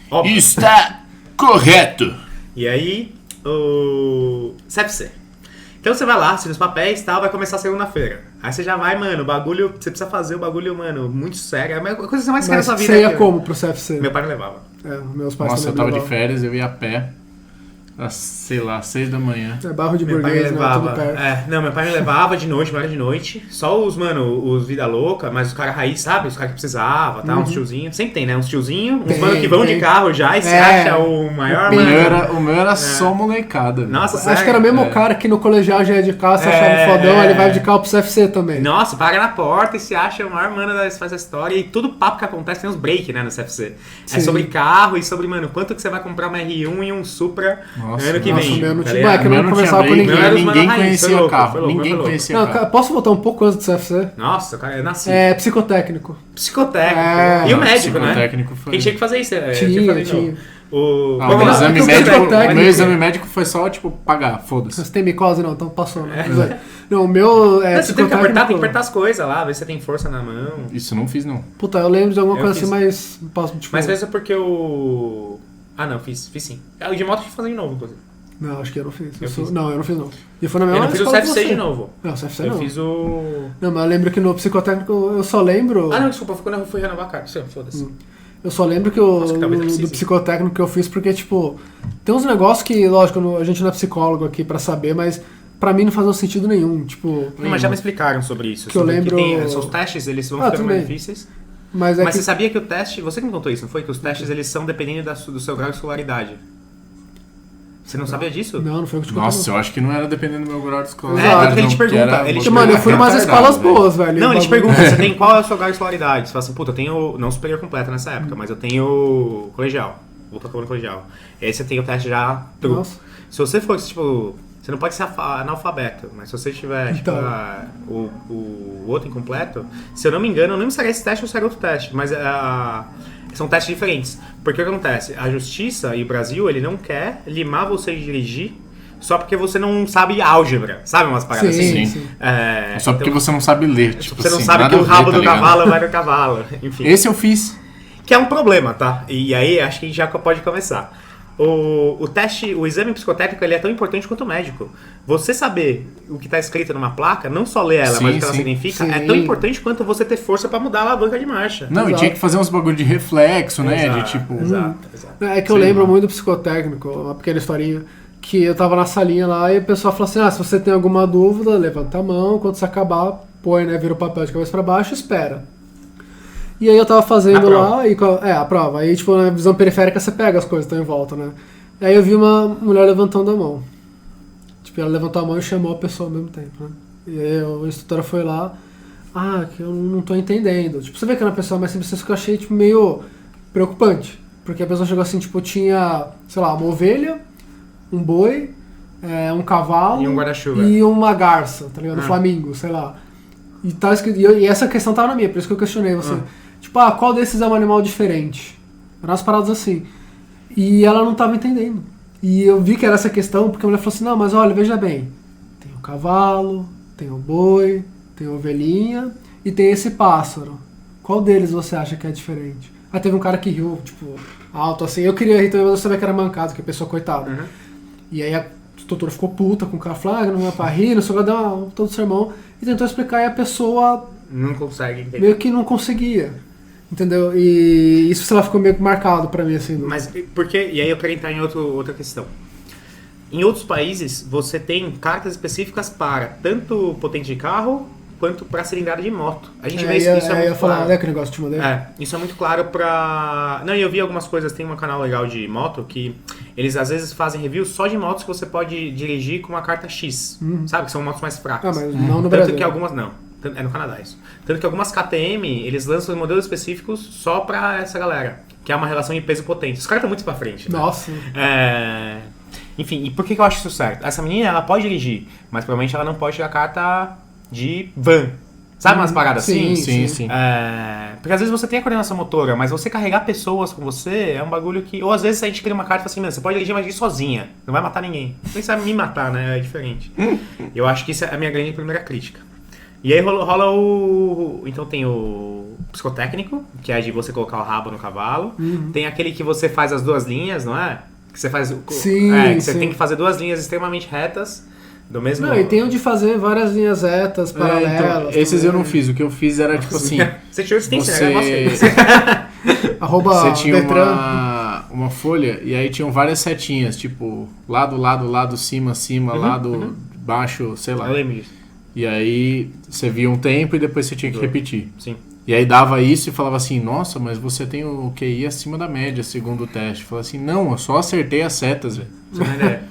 Óbvio. Está correto. E aí, o CFC. Então você vai lá, assina os papéis e tal, vai começar segunda-feira. Aí você já vai, mano, o bagulho, você precisa fazer o bagulho, mano, muito sério. É a coisa que você mais quer na Mas sua vida. você ia é que- como pro CFC? Meu pai me levava. Meus pais Nossa, eu também tava de levavam. férias, eu ia a pé. Às, sei lá, 6 da manhã. É bairro de Meu pai me burguês, né? Tudo levava. perto. Não, meu pai me levava de noite, de noite. Só os, mano, os vida louca, mas os caras raiz, sabe? Os caras que precisavam, tá? Uns tiozinhos. Sempre tem, né? Uns tiozinhos, uns Tem, mano que vão tem. de carro já e se É. acha o maior, O O mano. meu era só molecada. velho. Nossa, Acho que era o mesmo cara que no colegial já é de carro, se achava fodão, ele vai de carro pro CFC também. Nossa, paga na porta e se acha o maior mano da faz a história. E tudo papo que acontece tem uns break, né, no CFC. Sim. É sobre carro e sobre, mano, quanto que você vai comprar uma R1 e um Supra Nossa, ano que nossa, vem. o meu não tá tinha- ligado? é que eu não Meu conversava tinha com break, Não era os ninguém mano raiz, conhecia foi o louco, carro. foi louco, Ninguém foi louco. conhecia Não, o carro. posso voltar um pouco antes do CFC? Nossa, cara, eu nasci. É psicotécnico. Psicotécnico. É. E o médico, né? Psicotécnico foi- Quem tinha que fazer isso? Tinha, tinha. O... Ah, Vamos meu lá, exame o médico, psicotécnico- meu exame médico foi só, tipo, pagar, foda-se. Você tem micose? Não, então passou, né? Não, o meu é Não, você tem que apertar, psicotécnico. tem que apertar as coisas lá, ver se você tem força na mão. Isso eu não fiz, não. Puta, eu lembro de alguma Eu coisa fiz. assim, mas não posso, tipo... Mas fez porque o... Ah, não, fiz sim. O de moto eu fui fazer de novo, inclusive. Não, acho que eu não fiz. Eu fiz. Não, eu não fiz não. E foi na mesma Eu não fiz o escola que CFC você. de novo. Não, CFC Eu não. fiz o... Não, mas eu lembro que no psicotécnico eu só lembro... Ah, não, desculpa, foi quando eu fui renovar a carta. Foda-se. Eu só lembro que o Nossa, que talvez eu precise. do psicotécnico que eu fiz porque, tipo, tem uns negócios que, lógico, a gente não é psicólogo aqui pra saber, mas pra mim não faz sentido nenhum. Tipo, Não, mas já me explicaram sobre isso. Que eu sobre lembro- os testes, eles vão Ah, ficando tudo mais bem. difíceis. mas é Mas que... você sabia que o teste... Você que me contou isso, não foi? Que os testes, eles são dependendo do seu grau de escolaridade. Você não sabia disso? Não foi o que eu te contei. Nossa, eu acho que não era dependendo do meu grau de escola. É, porque ele te pergunta, ele te Mano, eu fui em umas retardado, escolas velho. boas, velho. Não, ele te O bagulho- pergunta, você tem qual é o seu grau de escolaridade? Você fala assim, puta, eu tenho, não superior completo nessa época, mas eu tenho colegial. Vou pra no colegial. Aí você tem o teste já true. Nossa. Se você fosse, tipo, você não pode ser analfabeto, mas se você tiver, tipo, Então. o outro incompleto, se eu não me engano, eu não lembro se era esse teste ou se era outro teste, mas são testes diferentes. Porque o que acontece? A justiça e o Brasil, ele não quer limar você de dirigir só porque você não sabe álgebra, sabe umas paradas Sim, assim? sim. É, Só porque então, você não sabe ler, tipo você não assim, sabe nada que o a ver, rabo tá do ligado? cavalo vai no cavalo, enfim. Esse eu fiz. Que é um problema, tá? E aí acho que já pode começar. O teste, o exame psicotécnico, ele é tão importante quanto o médico. Você saber o que está escrito numa placa, não só ler ela, Sim, mas o que ela sim. significa, é Sim. tão importante quanto você ter força para mudar a alavanca de marcha. Não, e Exato. tinha que fazer uns bagulho de reflexo, né? Exato, De tipo. Exato. É que eu Sei lembro lá. muito do psicotécnico, uma pequena historinha, que eu tava na salinha lá e o pessoal falou assim, se você tem alguma dúvida, levanta a mão, quando você acabar, põe, né, vira o papel de cabeça pra baixo e espera. E aí eu tava fazendo Na lá, a prova, aí tipo, na visão periférica você pega as coisas que estão em volta, né. E aí eu vi uma mulher levantando a mão. Tipo, ela levantou a mão e chamou a pessoa ao mesmo tempo, né. E aí a instrutora foi lá, que eu não tô entendendo. Tipo, você vê que era uma pessoa mais simples, que eu achei, tipo, meio preocupante. Porque a pessoa chegou assim, tipo, tinha, sei lá, uma ovelha, um boi, um cavalo E um guarda-chuva. e uma garça, tá ligado? Um Ah. flamingo, sei lá. E, tá escrito, e essa questão tava na minha, por isso que eu questionei você. Tipo, qual desses é um animal diferente? Eram umas paradas assim. E ela não tava entendendo. E eu vi que era essa questão, porque a mulher falou assim, não, mas olha, veja bem, tem o cavalo, tem o boi, tem a ovelhinha e tem esse pássaro. Qual deles você acha que é diferente? Aí teve um cara que riu, tipo, alto assim. Eu queria rir também, mas eu sabia que era mancado, que a pessoa coitada. Uhum. E aí a doutora ficou puta com o cara, falou, não é pra rir, não sei o que, deu todo o sermão. E tentou explicar e a pessoa Não consegue entender. meio que não conseguia. Entendeu? E isso, sei lá, ficou meio que marcado pra mim, assim. Mas por quê? E aí eu quero entrar em outra questão. Em outros países, você tem cartas específicas para tanto potente de carro quanto para cilindrada de moto. A gente vê isso, isso é eu muito ia falar, claro. né, que negócio te mandei? Isso é muito claro pra... Não, e eu vi algumas coisas, tem um canal legal de moto que eles às vezes fazem review só de motos que você pode dirigir com uma carta X, sabe? Que são motos mais fracas. Mas não no Tanto Brasil. que algumas não. É no Canadá isso. Tanto que algumas KTM, eles lançam modelos específicos só pra essa galera. que é uma relação de peso potente. Os caras estão muito pra frente, né? Nossa. Enfim, e por que eu acho isso certo? Essa menina, ela pode dirigir, mas provavelmente ela não pode tirar carta de van. Sabe umas paradas sim, assim? Sim. Porque às vezes você tem a coordenação motora, mas você carregar pessoas com você é um bagulho que... Ou às vezes a gente cria uma carta e fala assim, mano, você pode dirigir, mas dirigir sozinha. Não vai matar ninguém. Nem sabe me matar, né? É diferente. Eu acho que isso é a minha grande primeira crítica. E aí rola o... Então tem o psicotécnico, que é de você colocar o rabo no cavalo. Tem aquele que você faz as duas linhas, não é? Que você faz... Sim, que você sim. tem que fazer duas linhas extremamente retas, do mesmo... Não, e tem o de fazer várias linhas retas, paralelas. Então, esses eu também. não fiz. O que eu fiz era tipo assim. Você tirou isso, tem que Você- ser, mostra aí. Arroba Você tinha Detran. uma folha e aí tinham várias setinhas, tipo, lado, cima, lado, baixo, sei lá. Eu lembro disso. E aí você via um tempo e depois você tinha que repetir. Sim. E aí dava isso e falava assim, nossa, mas você tem o QI acima da média, segundo o teste. Falava assim, não, eu só acertei as setas, velho. Você tem uma ideia.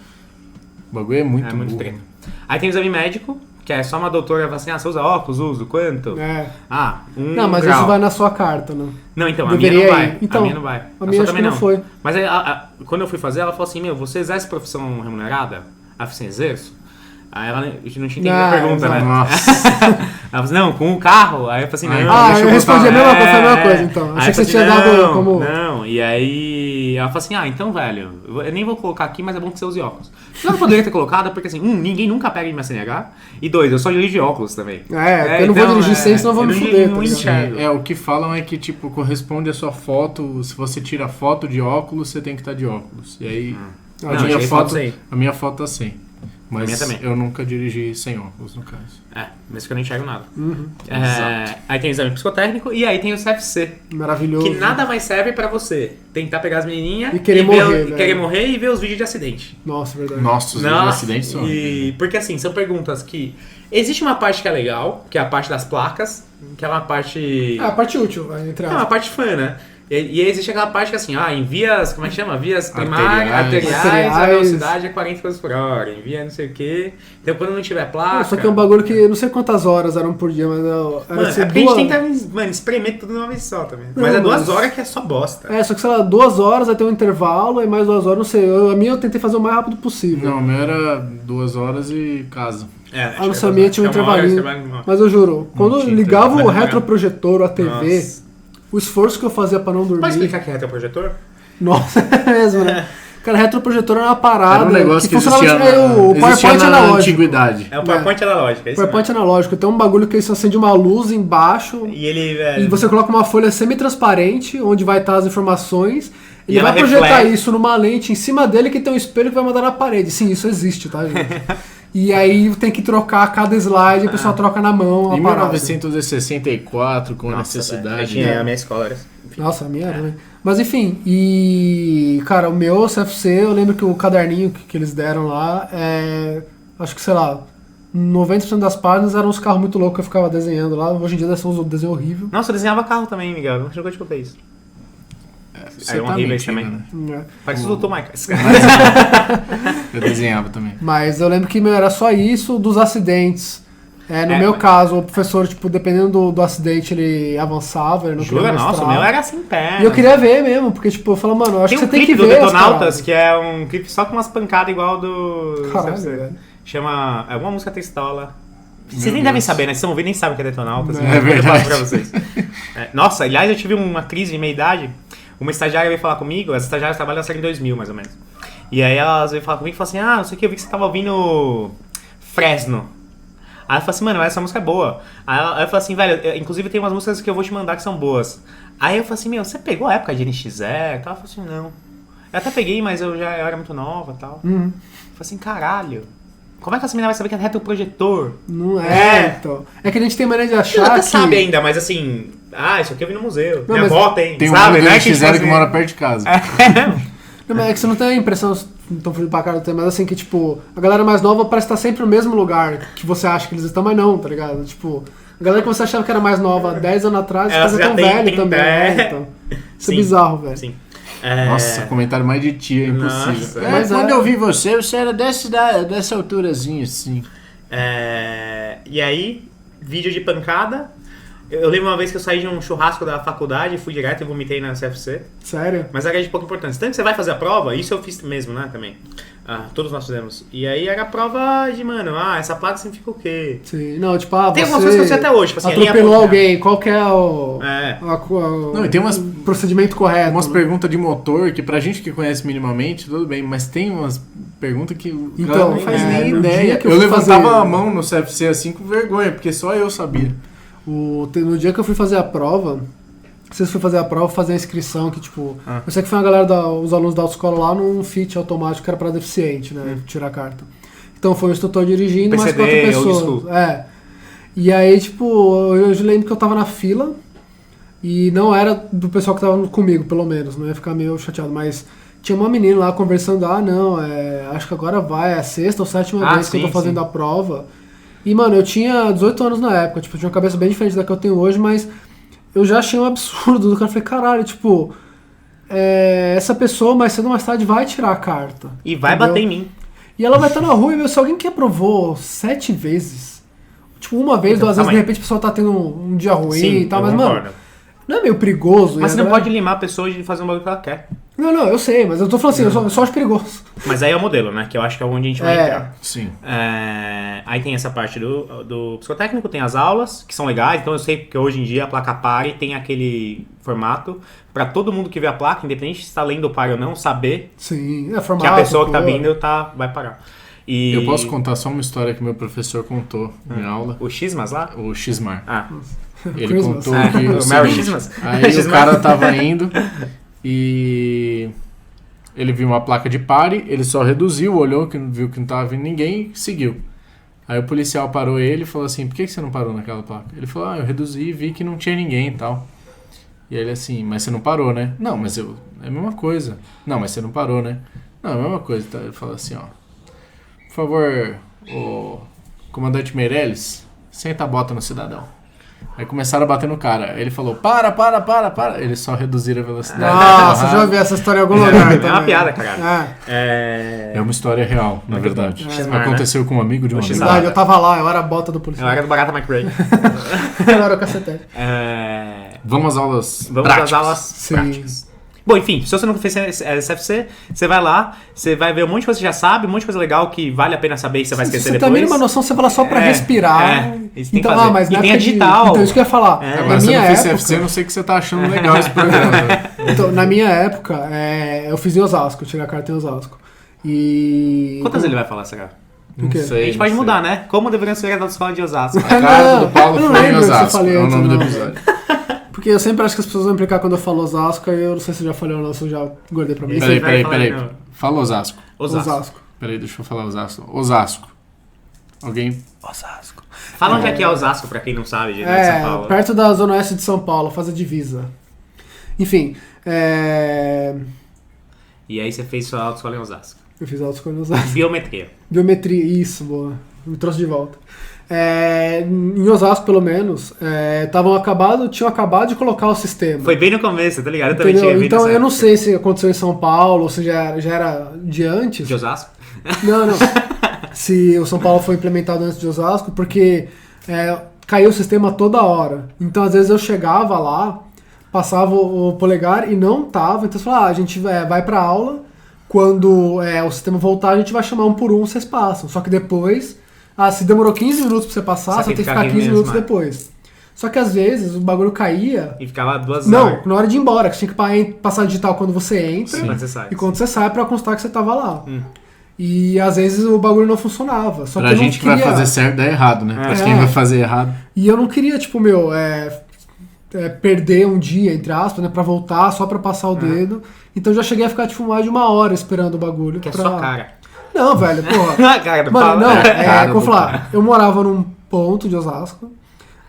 O bagulho é muito, É muito burro. treta. Aí tem o exame médico, que é só uma doutora fala assim, você usa óculos? Uso. Quanto? É. Um Não, mas grau. isso vai na sua carta, né? Não, então, Deveria a minha não ir. vai. Então, a minha não vai. a minha sua acho que também não foi. Mas aí, quando eu fui fazer, ela falou assim, você exerce profissão remunerada? Aí eu falei assim, exerço? Aí ela não tinha entendido a pergunta, né? Nossa. Ela falou assim, não, com o carro? Aí eu falei assim, não. Ah, deixa eu eu respondi a botar- mesma coisa, foi a mesma coisa, então. Aí Achei eu que você falei tinha assim, dado como... Não, e aí ela falou assim, então, velho, eu nem vou colocar aqui, mas é bom que você use óculos. Eu não poderia ter colocado, porque assim, ninguém nunca pega em minha CNH, e dois, eu só dirijo de óculos também. Eu não vou dirigir sem, senão eu vou me fuder. não tá ligado? enxergo. O que falam é que, tipo, corresponde a sua foto. Se você tira foto de óculos, você tem que estar de óculos. E aí, Não, a minha tirei foto, foto sem. a minha foto tá sem. Mas minha também. eu nunca dirigi sem óculos, no caso. Mesmo que eu não enxergo nada. Exato. Aí tem o exame psicotécnico e aí tem o CFC. Maravilhoso. Que nada mais serve pra você tentar pegar as menininhas E querer ver, morrer, velho. querer morrer e ver os vídeos de acidente. Nossa, verdade. Nossa, os vídeos de acidente são. Porque assim, são perguntas que... Existe uma parte que é legal, que é a parte das placas, que é uma parte... Ah, a parte útil, entre É uma aspas. parte fã, né? E aí existe aquela parte que assim, em vias, como é que chama? Vias primárias, Arteriais. arteriais, a velocidade é 40 km por hora, em via não sei o quê. Então quando não tiver placa... Só que é um bagulho que eu não sei quantas horas eram por dia, mas era Mano, ser é porque a duas... gente tenta, espremer tudo de uma vez só também. Não, Mas é 2 mas- horas que é só bosta. É, só que sei lá, 2 horas, aí tem um intervalo, aí mais 2 horas, não sei. A minha eu tentei fazer o mais rápido possível. Não, o meu era 2 horas e casa. Acho A que nossa é minha tinha um uma hora, intervalinho. você vai- Mas eu juro, quando eu tinha ligava intervalo. o retroprojetor, a TV, Nossa. o esforço que eu fazia pra não dormir... Pode explicar que é retroprojetor? Nossa, é mesmo, né? Cara, retroprojetor era uma parada Era um negócio que funcionava existia, tipo, o existia PowerPoint na analógico. antiguidade. É o PowerPoint analógico, é isso PowerPoint analógico. Tem um bagulho que você acende uma luz embaixo mesmo. E ele, e você coloca uma folha semi-transparente onde vai estar as informações. E Ele ela vai projetar reflete. isso numa lente em cima dele que tem um espelho que vai mandar na parede. Sim, isso existe, tá, gente? E aí tem que trocar cada slide, a pessoa troca na mão a Em parada. 1964, com necessidade. É, a minha escola era... Nossa, a minha era, né? Mas enfim, cara, o meu CFC, eu lembro que o caderninho que eles deram lá, acho que, sei lá, 90% das páginas eram uns carros muito loucos que eu ficava desenhando lá. Hoje em dia deve ser um desenho horrível. Nossa, eu desenhava carro também, Miguel. Nunca te contei isso. Você Eram tá horríveis mentindo, também. né? Parece o Dr. Michael. Eu desenhava também. Mas eu lembro que meu, era só isso dos acidentes. No meu mas- caso, o professor, tipo, dependendo do acidente, ele avançava, ele não Jura? queria Nossa, mostrar. o meu era sem perna. E eu queria ver mesmo, porque, tipo, eu falava, mano, eu acho Tem que um você tem clipe que do ver as Detonautas, paradas. que é um clipe só com umas pancadas igual do... Caralho, CFC. velho. Chama... É uma música textola. Vocês Meu nem devem Deus. saber, né? Vocês estão ouvindo nem sabem o que é Detonautas. É Depois eu verdade. passo pra vocês. Nossa, aliás, eu tive uma crise de meia-idade. Uma estagiária veio falar comigo. As estagiárias trabalham na série 2000, mais ou menos. E aí elas veio falar comigo e falou assim, não sei o que, eu vi que você tava ouvindo Fresno. Aí eu falei assim, mano, essa música é boa. Aí eu falei assim, velho, inclusive tem umas músicas que eu vou te mandar que são boas. Aí eu falei assim, você pegou a época de NX0? Ela falou assim, não. Eu até peguei, mas eu era muito nova e tal. Uhum. Eu falei assim, caralho. Como é que essa menina vai saber que é retroprojetor? Não é, então. É que a gente tem maneira de achar Ela até que... sabe ainda, mas assim... isso aqui eu vi no museu. Não, Minha mas avó tem, Tem um sabe? amigo Né? do NX0 que fazia- mora perto de casa. Não, mas é que você não tem a impressão, não tô fugindo pra cara do tema, mas assim, que tipo, a galera mais nova parece estar sempre no mesmo lugar que você acha que eles estão, mas não, tá ligado? Tipo, a galera que você achava que era mais nova 10 anos atrás, Ela tá já tão tem velho 30, também. Então. Isso é Sim. bizarro, velho. Sim. Nossa, comentário mais de tia, impossível. Nossa. Mas Quando é. eu vi você era dessa alturazinha, assim. E aí, vídeo de pancada. Eu lembro uma vez que eu saí de um churrasco da faculdade, fui direto e vomitei na CFC. Sério? Mas era de pouca importância. Tanto que você vai fazer a prova, isso eu fiz mesmo, né, também. Todos nós fizemos. E aí era a prova de, mano, essa placa significa o quê? Sim, não, tipo, Tem algumas coisas que eu sei até hoje. Tipo assim, atropelou alguém, qual que é o... Não, e tem umas procedimento correto. umas né? perguntas de motor que pra gente que conhece minimamente, tudo bem, mas tem umas perguntas que o cara Então, não faz no nem dia ideia. que Eu fui levantava fazer- a mão no CFC assim com vergonha, porque só eu sabia. No dia que eu fui fazer a prova, vocês fui fazer a prova, fazer a inscrição, que tipo... Eu sei que foi uma galera, os alunos da autoescola lá num fit automático que era pra deficiente, né? Tirar a carta. Então foi o instrutor dirigindo, mais PCD, 4 old pessoas. school. E aí, tipo, eu lembro que eu tava na fila e não era do pessoal que tava comigo, pelo menos. Não ia ficar meio chateado, mas... Tinha uma menina lá conversando, acho que agora é a 6ª ou 7ª vez que eu tô fazendo a prova. E, mano, eu tinha 18 anos na época, tipo, eu tinha uma cabeça bem diferente da que eu tenho hoje, mas eu já achei um absurdo. Eu falei, caralho, tipo, essa pessoa mais cedo ou mais tarde vai tirar a carta. E vai entendeu? bater em mim. E ela vai estar na rua e, se alguém que aprovou 7 vezes, tipo, uma vez, Então, 2 vezes, calma de aí. repente a pessoa tá tendo um dia ruim Sim, e tal, eu mas, concordo. mano, não é meio perigoso? Mas E você não agora- pode limar a pessoa de fazer um bagulho que ela quer. Não, eu sei, mas eu tô falando assim, eu só acho perigoso. Mas aí é o modelo, né? Que eu acho que é onde a gente vai entrar. Sim. Aí tem essa parte do psicotécnico, tem as aulas, que são legais. Então eu sei que hoje em dia a placa pare tem aquele formato pra todo mundo que vê a placa, independente se está lendo o pare ou não, saber Sim, que formato. a pessoa que tá cor. vindo vai parar. E Eu posso contar só uma história que meu professor contou em aula. o Xmas lá? O Xmar. Ele Christmas. contou que O Merry seguinte, Xmas. aí o Xmas. cara tava indo e ele viu uma placa de pare, ele só reduziu, olhou, viu que não tava vindo ninguém e seguiu. Aí o policial parou ele e falou assim, por que você não parou naquela placa? Ele falou, eu reduzi e vi que não tinha ninguém e tal. E ele assim, mas você não parou, né? Não, mas é a mesma coisa. Não, mas você não parou, né? Não, é a mesma coisa. Então ele falou assim, por favor, o comandante Meirelles, senta a bota no cidadão. Aí começaram a bater no cara. Aí ele falou, para. Eles só reduziram a velocidade. Nossa, já ouvi essa história em algum lugar. É uma também. piada, cara. É uma história real, na verdade. Xmar, Aconteceu com um amigo de um amigo. Xmar. Verdade, eu tava lá, eu era a bota do Eu policial. era do Barata McRae. Eu era o cacetete. Vamos às aulas Vamos práticas. às aulas Sim. práticas. Bom, enfim, se você nunca fez SFC, você vai lá, você vai ver um monte de coisa que você já sabe, um monte de coisa legal que vale a pena saber e você vai Se esquecer você depois. tem a mínima noção, você vai lá só pra respirar. isso tem que Então, fazer. mas E na tem a época de- digital. Então, isso que eu ia falar. Agora, Na se eu minha não fiz época... CFC, eu não sei que você tá achando legal esse programa. Então, na minha época, eu fiz em Osasco, eu tirei a carta em Osasco. E... Quantas ele vai falar, será? O quê? A gente pode mudar, né? Como deveriam ser da escola de Osasco. A carta do Paulo eu não foi em lembro se eu Osasco. falei É o antes, nome do não. episódio. Porque eu sempre acho que as pessoas vão implicar quando eu falo Osasco, aí eu não sei se eu já falei ou não, se eu já guardei pra mim. Peraí. Peraí. Fala Osasco. Osasco. Peraí, deixa eu falar Osasco. Osasco. Alguém? Osasco. Fala onde é que é Osasco, pra quem não sabe, de São Paulo. Perto da Zona Oeste de São Paulo, faz a divisa. Enfim, E aí você fez sua autoescola em Osasco. eu fiz autoescola em Osasco. Biometria. Biometria, isso, boa. Me trouxe de volta. Em Osasco, pelo menos, tinham acabado de colocar o sistema. Foi bem no começo, tá ligado? Eu também Entendeu? tinha vindo Então nessa eu não época. sei se aconteceu em São Paulo, ou se já era de antes. De Osasco? Não. Se o São Paulo foi implementado antes de Osasco, porque caiu o sistema toda hora. Então, às vezes, eu chegava lá, passava o polegar e não tava. Então, você falava, a gente vai pra aula, quando o sistema voltar, a gente vai chamar um por um, vocês passam. Só que depois, se demorou 15 minutos pra você passar, Só você tem que ficar ficar 15 minutos mais. depois. Só que, às vezes, o bagulho caía... E ficava 2 Não, horas. na hora de ir embora, que você tinha que passar digital quando você entra Quando você sai. e quando você sai pra constar que você tava lá. E às vezes o bagulho não funcionava. Só Pra que eu não gente que vai queria- fazer certo, dá errado, né? Pra quem vai fazer errado. E eu não queria, tipo, perder um dia, entre aspas, né, pra voltar só pra passar o dedo. Então eu já cheguei a ficar, tipo, mais de 1 hora esperando o bagulho. Que é pra... sua cara. Não, velho, porra. A cara do Mano, Paulo. não, cara como do falar, eu morava num ponto de Osasco.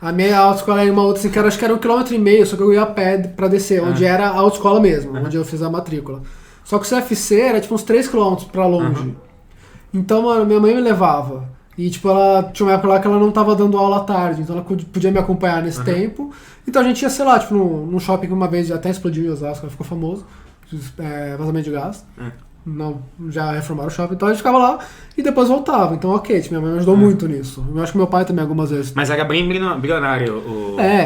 A minha autoescola era em uma outra, assim, que acho que era 1,5 km, só que eu ia a pé pra descer, onde era a autoescola mesmo, onde eu fiz a matrícula. Só que o CFC era, tipo, uns 3 km pra longe. Então, mano, minha mãe me levava. E, tipo, ela tinha uma época lá que ela não tava dando aula à tarde, então ela podia me acompanhar nesse tempo. Então a gente ia, sei lá, tipo, num shopping que uma vez até explodiu em Osasco, ela ficou famoso. Vazamento de gás. não, já reformaram o shopping, então a gente ficava lá e depois voltava. Então, ok, minha mãe me ajudou muito nisso. Eu acho que meu pai também algumas vezes. Mas era bem bilionário.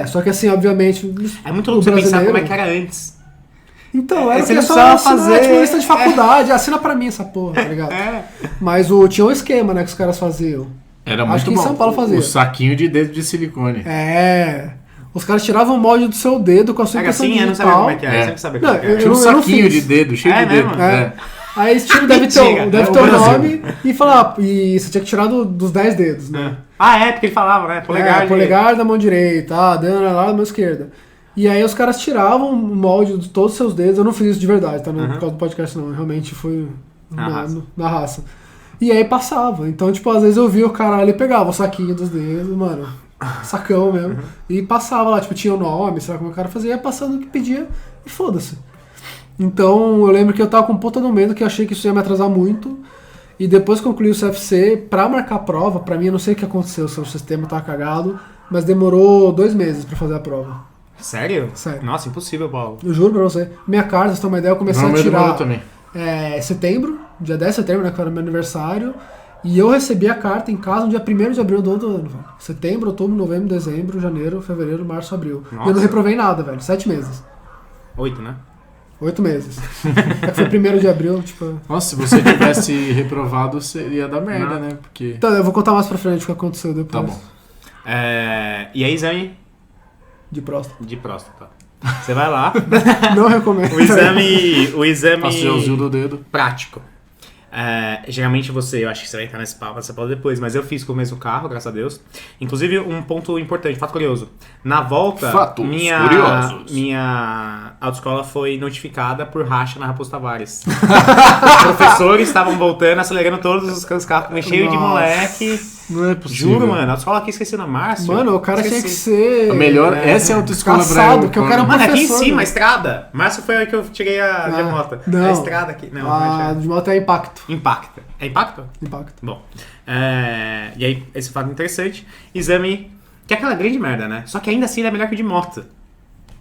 Só que assim, obviamente. É muito louco você pensar como é que era antes. Então, era você o não que só precisava fazer. fazer. Tipo, lista de faculdade, assina pra mim essa porra, tá ligado? Mas tinha um esquema, né, que os caras faziam. Era Acho muito que em bom. São Paulo fazia. O saquinho de dedo de silicone. Os caras tiravam o molde do seu dedo com a sua Era impressão assim, eu não digital. sabia como é que era. Eu sempre sabia como é que era. Tinha um eu não saquinho fiz. de dedo, cheio É de dedo. mesmo? Aí esse tipo deve Mentira, ter é o o Brasil. nome e falar. E você tinha que tirar dos 10 dedos, né? Porque ele falava, né? Polegar. Polegar da mão direita, dedo lá da mão esquerda. E aí os caras tiravam o molde de todos os seus dedos. Eu não fiz isso de verdade, tá? Não por causa do podcast, não. Realmente foi na raça. E aí passava. Então, tipo, às vezes eu via o cara ali, pegava o saquinho dos dedos, mano, sacão mesmo, e passava lá, tipo, tinha o nome, sei lá como o cara fazia, ia passando o que pedia e foda-se. Então, eu lembro que eu tava com um puta no medo, que eu achei que isso ia me atrasar muito. E depois que concluí o CFC, pra marcar a prova, pra mim, eu não sei o que aconteceu, se o sistema tava cagado, mas demorou 2 meses pra fazer a prova. Sério? Sério. Nossa, impossível, Paulo. Eu juro pra você. Minha carta, pra você ter uma ideia, eu comecei Não, a tirar também. setembro, dia 10 de setembro, né, que era meu aniversário, e eu recebi a carta em casa no dia 1º de abril do outro ano, velho. Setembro, outubro, novembro, dezembro, janeiro, fevereiro, março, abril. Nossa. E eu não reprovei nada, velho. 7 meses. 8, né? 8 meses. Foi 1º de abril, tipo... Nossa, se você tivesse reprovado, seria dar merda, né? Porque... Então, eu vou contar mais pra frente o que aconteceu depois. Tá bom. E aí, exame De próstata. de próstata. Você vai lá, Não recomendo. o exame Passa o gelzinho do dedo. prático. Geralmente eu acho que você vai entrar nessa pauta depois, mas eu fiz com o mesmo carro, graças a Deus. Inclusive, um ponto importante, fato curioso. Na volta, Fatos curiosos. minha autoescola foi notificada por racha na Raposo Tavares. Os professores estavam voltando, acelerando todos os carros, cheio de Nossa. moleque. Não é possível. Juro, mano, a autoescola aqui esqueci na Márcio. Mano, o cara tinha que ser... A melhor, essa é a autoescola Caçado, que eu quero Mano, aqui em professor, cima, né? a estrada. Márcio foi a que eu tirei a de moto. Não. A estrada aqui. Não, A de moto é impacto. Impacta. É impacto? Impacto. Bom. E aí, esse fato interessante. Exame, que é aquela grande merda, né? Só que ainda assim ele é melhor que o de moto.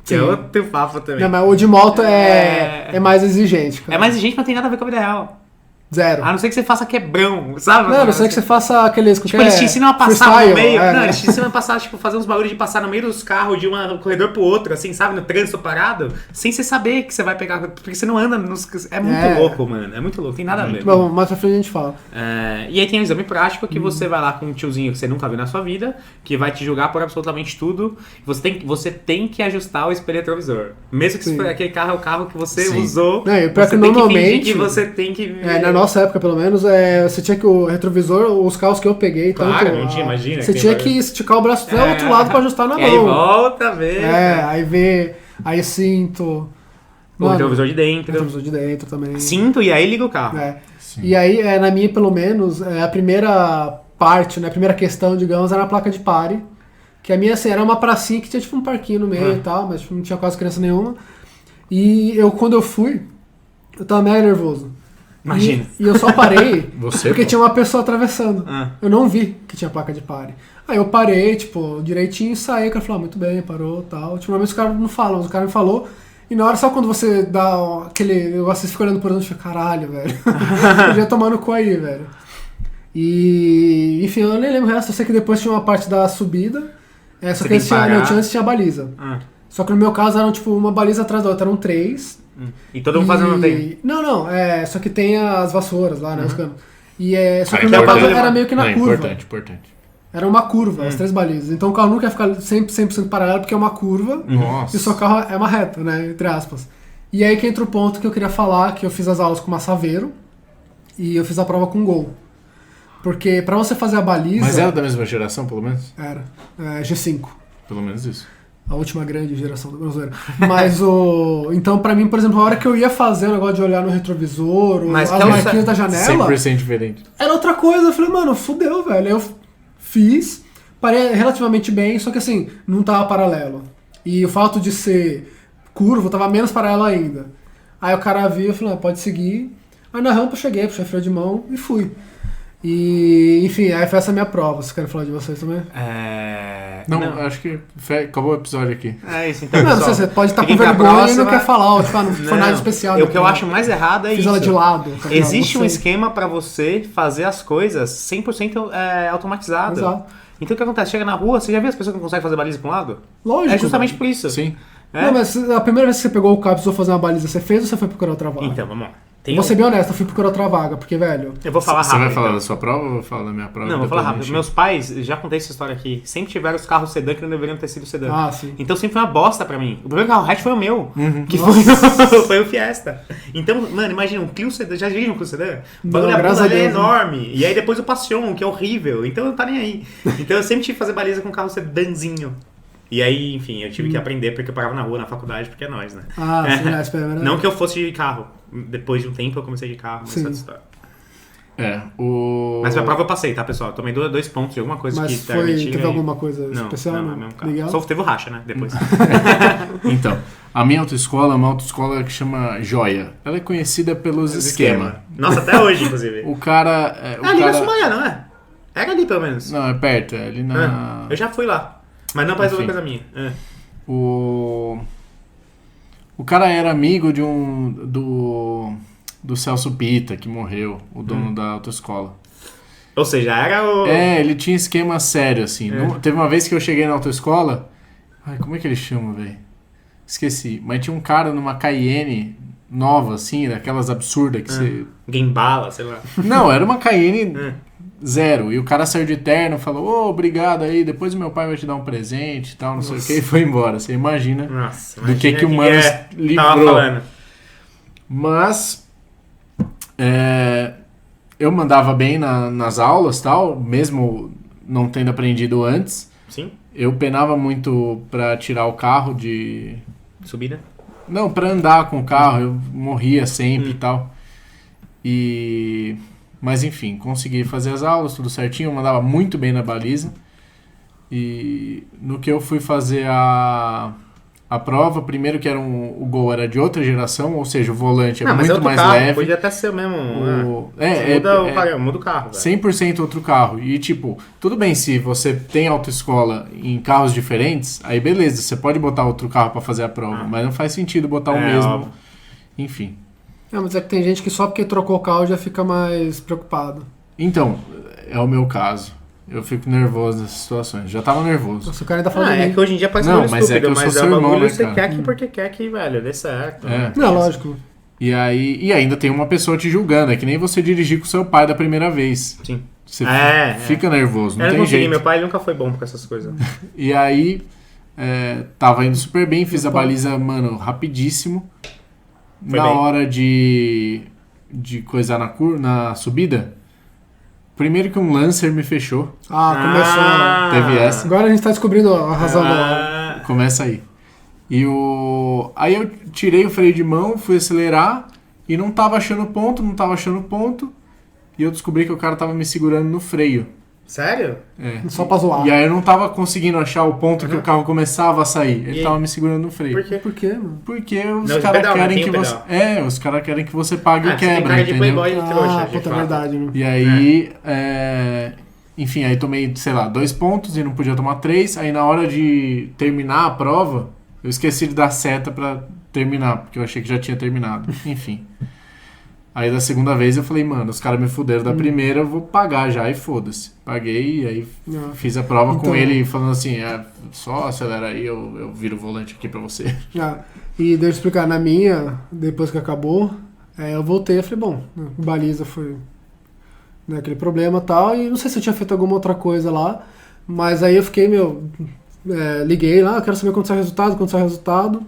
Que é Sim. outro papo também. Não, mas o de moto é mais exigente, cara. É mais exigente, mas não tem nada a ver com a vida real. Zero. A não ser que você faça quebrão, sabe? Não, a não ser que você faça aqueles... Tipo, eles te ensinam a passar freestyle, no meio. é. Não, eles te ensinam a passar, tipo, fazer uns bagulhos de passar no meio dos carros de um corredor pro outro, assim, sabe? No trânsito parado, sem você saber que você vai pegar. Porque você não anda nos. É muito louco, mano. É muito louco, tem nada a ver. Bom, mais pra frente a gente fala. E aí tem o exame prático que você vai lá com um tiozinho que você nunca viu na sua vida, que vai te julgar por absolutamente tudo. Você tem que ajustar o espelho retrovisor. Mesmo que Sim. aquele carro é o carro que você Sim. usou, Não, e pior você que tem que normalmente- fingir que você tem que... Na nossa época, pelo menos, você tinha que o retrovisor, os carros que eu peguei, Claro, tanto, não tinha, imagina, você quem tinha vai- que esticar o braço até o outro lado pra ajustar na E aí mão. volta, vê. Aí vê, aí cinto. O retrovisor de dentro. Retrovisor de dentro também. Cinto e aí liga o carro. E aí, na minha, pelo menos, a primeira parte, né, a primeira questão, digamos, era a placa de pare. Que a minha, assim, era uma pracinha que tinha tipo um parquinho no meio e tal, mas tipo, não tinha quase criança nenhuma. E quando eu fui, eu tava mega nervoso. Imagina. E eu só parei Você, porque pô. tinha uma pessoa atravessando. Ah. Eu não vi que tinha placa de pare. Aí eu parei, tipo, direitinho e saí. O cara falou, muito bem, parou e tal. Tipo, normalmente os caras não falam, mas o cara me falou. E na hora, só quando você dá aquele negócio, você fica olhando por onde e fica, caralho, velho. Eu já tomando cu aí, velho. E, enfim, eu nem lembro o resto. Eu sei que depois tinha uma parte da subida. Só Você que tem esse que parar. antes tinha baliza. Só que no meu caso eram, tipo, uma baliza atrás da outra. Eram 3. E todo mundo fazendo não tem. Não, só que tem as vassouras lá, né, os canos. E só que Ah, no meu caso importante. era meio que na Não, curva. Importante. Era uma curva, as 3 balizas. Então o carro nunca ia ficar 100% paralelo porque é uma curva. Nossa. E o seu carro é uma reta, né, entre aspas. E aí que entra o ponto que eu queria falar, que eu fiz as aulas com uma Saveiro e eu fiz a prova com Gol. Porque pra você fazer a baliza... Mas era da mesma geração, pelo menos? Era. G5. Pelo menos isso. A última grande geração do brasileiro. Mas então, pra mim, por exemplo, a hora que eu ia fazer o negócio de olhar no retrovisor, ou Mas as que é o marquinhas da janela, 100% diferente. era outra coisa. Eu falei, mano, fudeu, velho. Eu fiz, parei relativamente bem, só que assim, não tava paralelo. E o fato de ser curvo, tava menos paralelo ainda. Aí o cara viu e falou, pode seguir. Aí na rampa eu cheguei, puxei freio de mão e fui. E, enfim, aí foi essa minha prova. Vocês querem falar de vocês também? Não, acho que acabou o episódio aqui. É isso, então, Não, pessoal. você pode estar com fiquem pra vergonha e não próxima. quer falar, ou, tipo, não foi nada especial. O que eu acho mais errado é Fiz isso. ela de lado. tá ligado? Existe um Você- esquema pra você fazer as coisas 100% automatizado. Exato. Então o que acontece? Chega na rua, você já viu as pessoas que não conseguem fazer baliza com um lado? Lógico. É justamente por isso. Sim. É? Não, mas a primeira vez que você pegou o carro e precisou fazer uma baliza, você fez ou você foi procurar outra vaga? Então, vamos lá. Eu vou ser bem honesto, eu fui procurar outra vaga, porque, velho... Eu vou falar Você rápido. vai falar então. da sua prova ou eu vou falar da minha prova? Não, vou falar Depois a rápido. gente- Meus pais, já contei essa história aqui, sempre tiveram os carros sedã que não deveriam ter sido sedã. Ah, sim. Então sempre foi uma bosta pra mim. O primeiro carro hatch foi o meu, Uhum. que foi, foi o Fiesta. Então, mano, imagina, um Clio sedã, já dirigiu um Clio sedã? O Não, bagulho, a graças bunda a ali é Deus, enorme. E aí depois o Passion, que é horrível. Então não tá nem aí. Então eu sempre tive que fazer baliza com um carro sedãzinho. E aí, enfim, eu tive que aprender porque eu parava na rua, na faculdade, porque é nóis, né? Ah, sim, espera. Não que eu fosse de carro. Depois de um tempo eu comecei de carro, mas Sim. essa história. Mas pra prova eu passei, tá, pessoal? Eu tomei 2 pontos de alguma coisa Mas que teve aí- alguma coisa Não, especial? não, é o mesmo carro. Legal? Só teve o racha, né? Depois. Então, a minha autoescola é uma autoescola que chama Joia. Ela é conhecida pelos esquemas. Nossa, até hoje, inclusive. O cara... o ali na cara... Sumaia, não é? Era ali, pelo menos. Não, é perto, é ali na... Eu já fui lá. Mas não pra resolver Enfim. coisa minha. O cara era amigo de do Celso Pita, que morreu, o dono da autoescola. Ou seja, era o... Ele tinha esquema sério, assim. Teve uma vez que eu cheguei na autoescola... Ai, como é que ele chama, velho? Esqueci. Mas tinha um cara numa Cayenne nova, assim, daquelas absurdas que você... Gembala, sei lá. Não, era uma Cayenne zero. E o cara saiu de terno, falou, obrigado aí, depois o meu pai vai te dar um presente e tal, não sei o que, e foi embora. Você imagina Nossa, do que o imagina Manos tava livrou. falando. Mas eu mandava bem nas aulas, tal, mesmo não tendo aprendido antes. Sim, Eu penava muito pra tirar o carro de... subida. Não, pra andar com o carro, eu morria sempre e tal. Mas enfim, consegui fazer as aulas, tudo certinho, eu mandava muito bem na baliza. E no que eu fui fazer a prova, primeiro que o Gol era de outra geração, ou seja, o volante é Não, mas muito outro mais carro, leve. podia até ser o mesmo... muda o carro, velho. 100% outro carro. E, tipo, tudo bem se você tem autoescola em carros diferentes, aí beleza, você pode botar outro carro pra fazer a prova, mas não faz sentido botar o mesmo. Óbvio. Enfim. Não, mas é que tem gente que só porque trocou o carro já fica mais preocupado. Então, é o meu caso. Eu fico nervoso nessas situações. Já tava nervoso. Nossa, o cara ainda falando de É mim. que hoje em dia parece Não, muito mas é estúpido, que eu sou mas é seu um irmão, bagulho né, que você cara? quer que porque quer que, velho, dê certo. É. Não, lógico. E ainda tem uma pessoa te julgando. É que nem você dirigir com seu pai da primeira vez. Sim. Você É, fica nervoso, não Eu não tem consegui, jeito. meu pai ele nunca foi bom com essas coisas. E aí, tava indo super bem, fiz a baliza, mano, rapidíssimo. Foi Na bem. hora de coisar na subida, primeiro que um Lancer me fechou. Começou. Teve essa. Agora a gente tá descobrindo a razão da... Começa aí. Aí eu tirei o freio de mão, fui acelerar e não tava achando ponto. E eu descobri que o cara tava me segurando no freio. Sério? Só pra zoar. E aí eu não tava conseguindo achar o ponto que o carro começava a sair. Ele E tava me segurando no freio. Por quê? Por quê, mano? Porque os Não, de caras pedal, né? querem Tem que o você. pedal. Os caras querem que você pague Ah, o você tem quebra, cara de entendeu? playboy de trouxa, de Puta, fato. verdade, né? E aí, enfim, aí tomei, sei lá, 2 pontos e não podia tomar 3. Aí na hora de terminar a prova, eu esqueci de dar seta pra terminar, porque eu achei que já tinha terminado. Enfim. Aí da segunda vez eu falei, mano, os caras me fuderam da primeira, eu vou pagar já e foda-se. Paguei e aí fiz a prova com Então- ele falando assim, só acelera aí, eu viro o volante aqui pra você. E deixa eu explicar, na minha, depois que acabou, eu voltei e falei, bom, baliza foi aquele problema e tal, e não sei se eu tinha feito alguma outra coisa lá, mas aí eu fiquei, liguei lá, quero saber quando sai o resultado,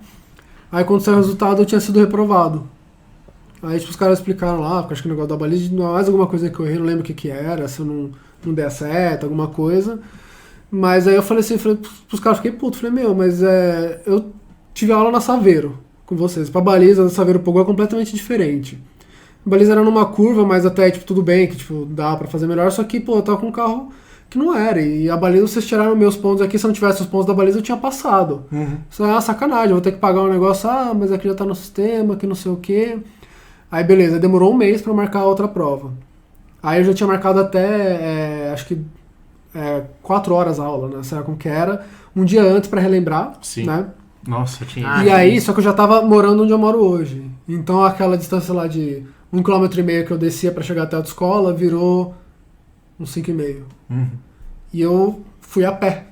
aí quando saiu o resultado eu tinha sido reprovado. Aí tipo, os caras explicaram lá, porque acho que o negócio da baliza, mais alguma coisa que eu errei, não lembro o que era, se eu não der certo, alguma coisa. Mas aí eu falei pros caras, fiquei puto, falei, mas eu tive aula na Saveiro com vocês. Pra baliza da Saveiro Pogo é completamente diferente. A baliza era numa curva, mas até, tipo, tudo bem, que, tipo, dá pra fazer melhor, só que, pô, eu tava com um carro que não era. E a baliza, vocês tiraram meus pontos aqui, se eu não tivesse os pontos da baliza, eu tinha passado. Isso é uma sacanagem, eu vou ter que pagar um negócio, mas aqui já tá no sistema, que não sei o quê. Aí, beleza, demorou um mês pra marcar a outra prova. Aí eu já tinha marcado até, acho que 4 horas a aula, né? Sei lá como que era. Um dia antes pra relembrar, Sim. né? Nossa, tinha. Ah, E aí, só que eu já tava morando onde eu moro hoje. Então aquela distância lá de 1,5 km que eu descia pra chegar até a autoescola virou uns 5,5. Uhum. E eu fui a pé.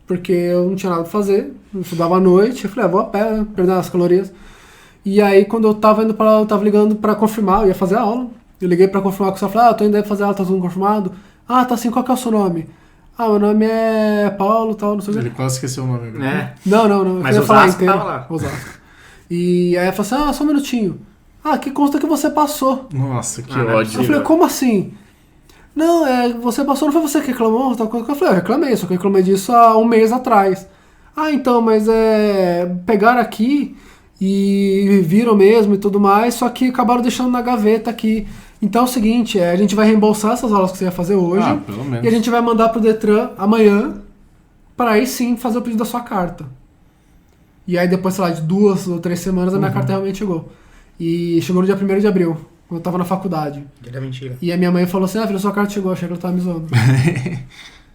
Porque eu não tinha nada pra fazer. Eu estudava à noite. Eu falei, vou a pé, perder as calorias. E aí, quando eu tava indo pra lá, eu tava ligando pra confirmar, eu ia fazer a aula. Eu liguei pra confirmar com o pessoal, falei, tô indo aí fazer a aula, tá tudo confirmado? Ah, tá assim, qual que é o seu nome? Ah, meu nome é Paulo, tal, não sei o Ele que. quase esqueceu o nome agora. É. Não. Mas eu ia falar Osasco inteiro. tava lá. Osasco. E aí ela falou assim, só um minutinho. Ah, que consta que você passou. Nossa, que Ah, não é ódio. Eu falei, como assim? Não, você passou, não foi você que reclamou? Tal coisa. Eu falei, eu reclamei, só que eu reclamei disso há 1 mês atrás. Ah, então, mas pegaram aqui e viram mesmo e tudo mais, só que acabaram deixando na gaveta aqui. Então é o seguinte, a gente vai reembolsar essas aulas que você ia fazer hoje Ah, pelo menos. e a gente vai mandar pro Detran amanhã para aí sim fazer o pedido da sua carta. E aí depois, sei lá, de 2 ou 3 semanas a minha carta realmente chegou. E chegou no dia 1º de abril, quando eu tava na faculdade. Era mentira. E a minha mãe falou assim, filho, sua carta chegou, achei que ela tava me zoando.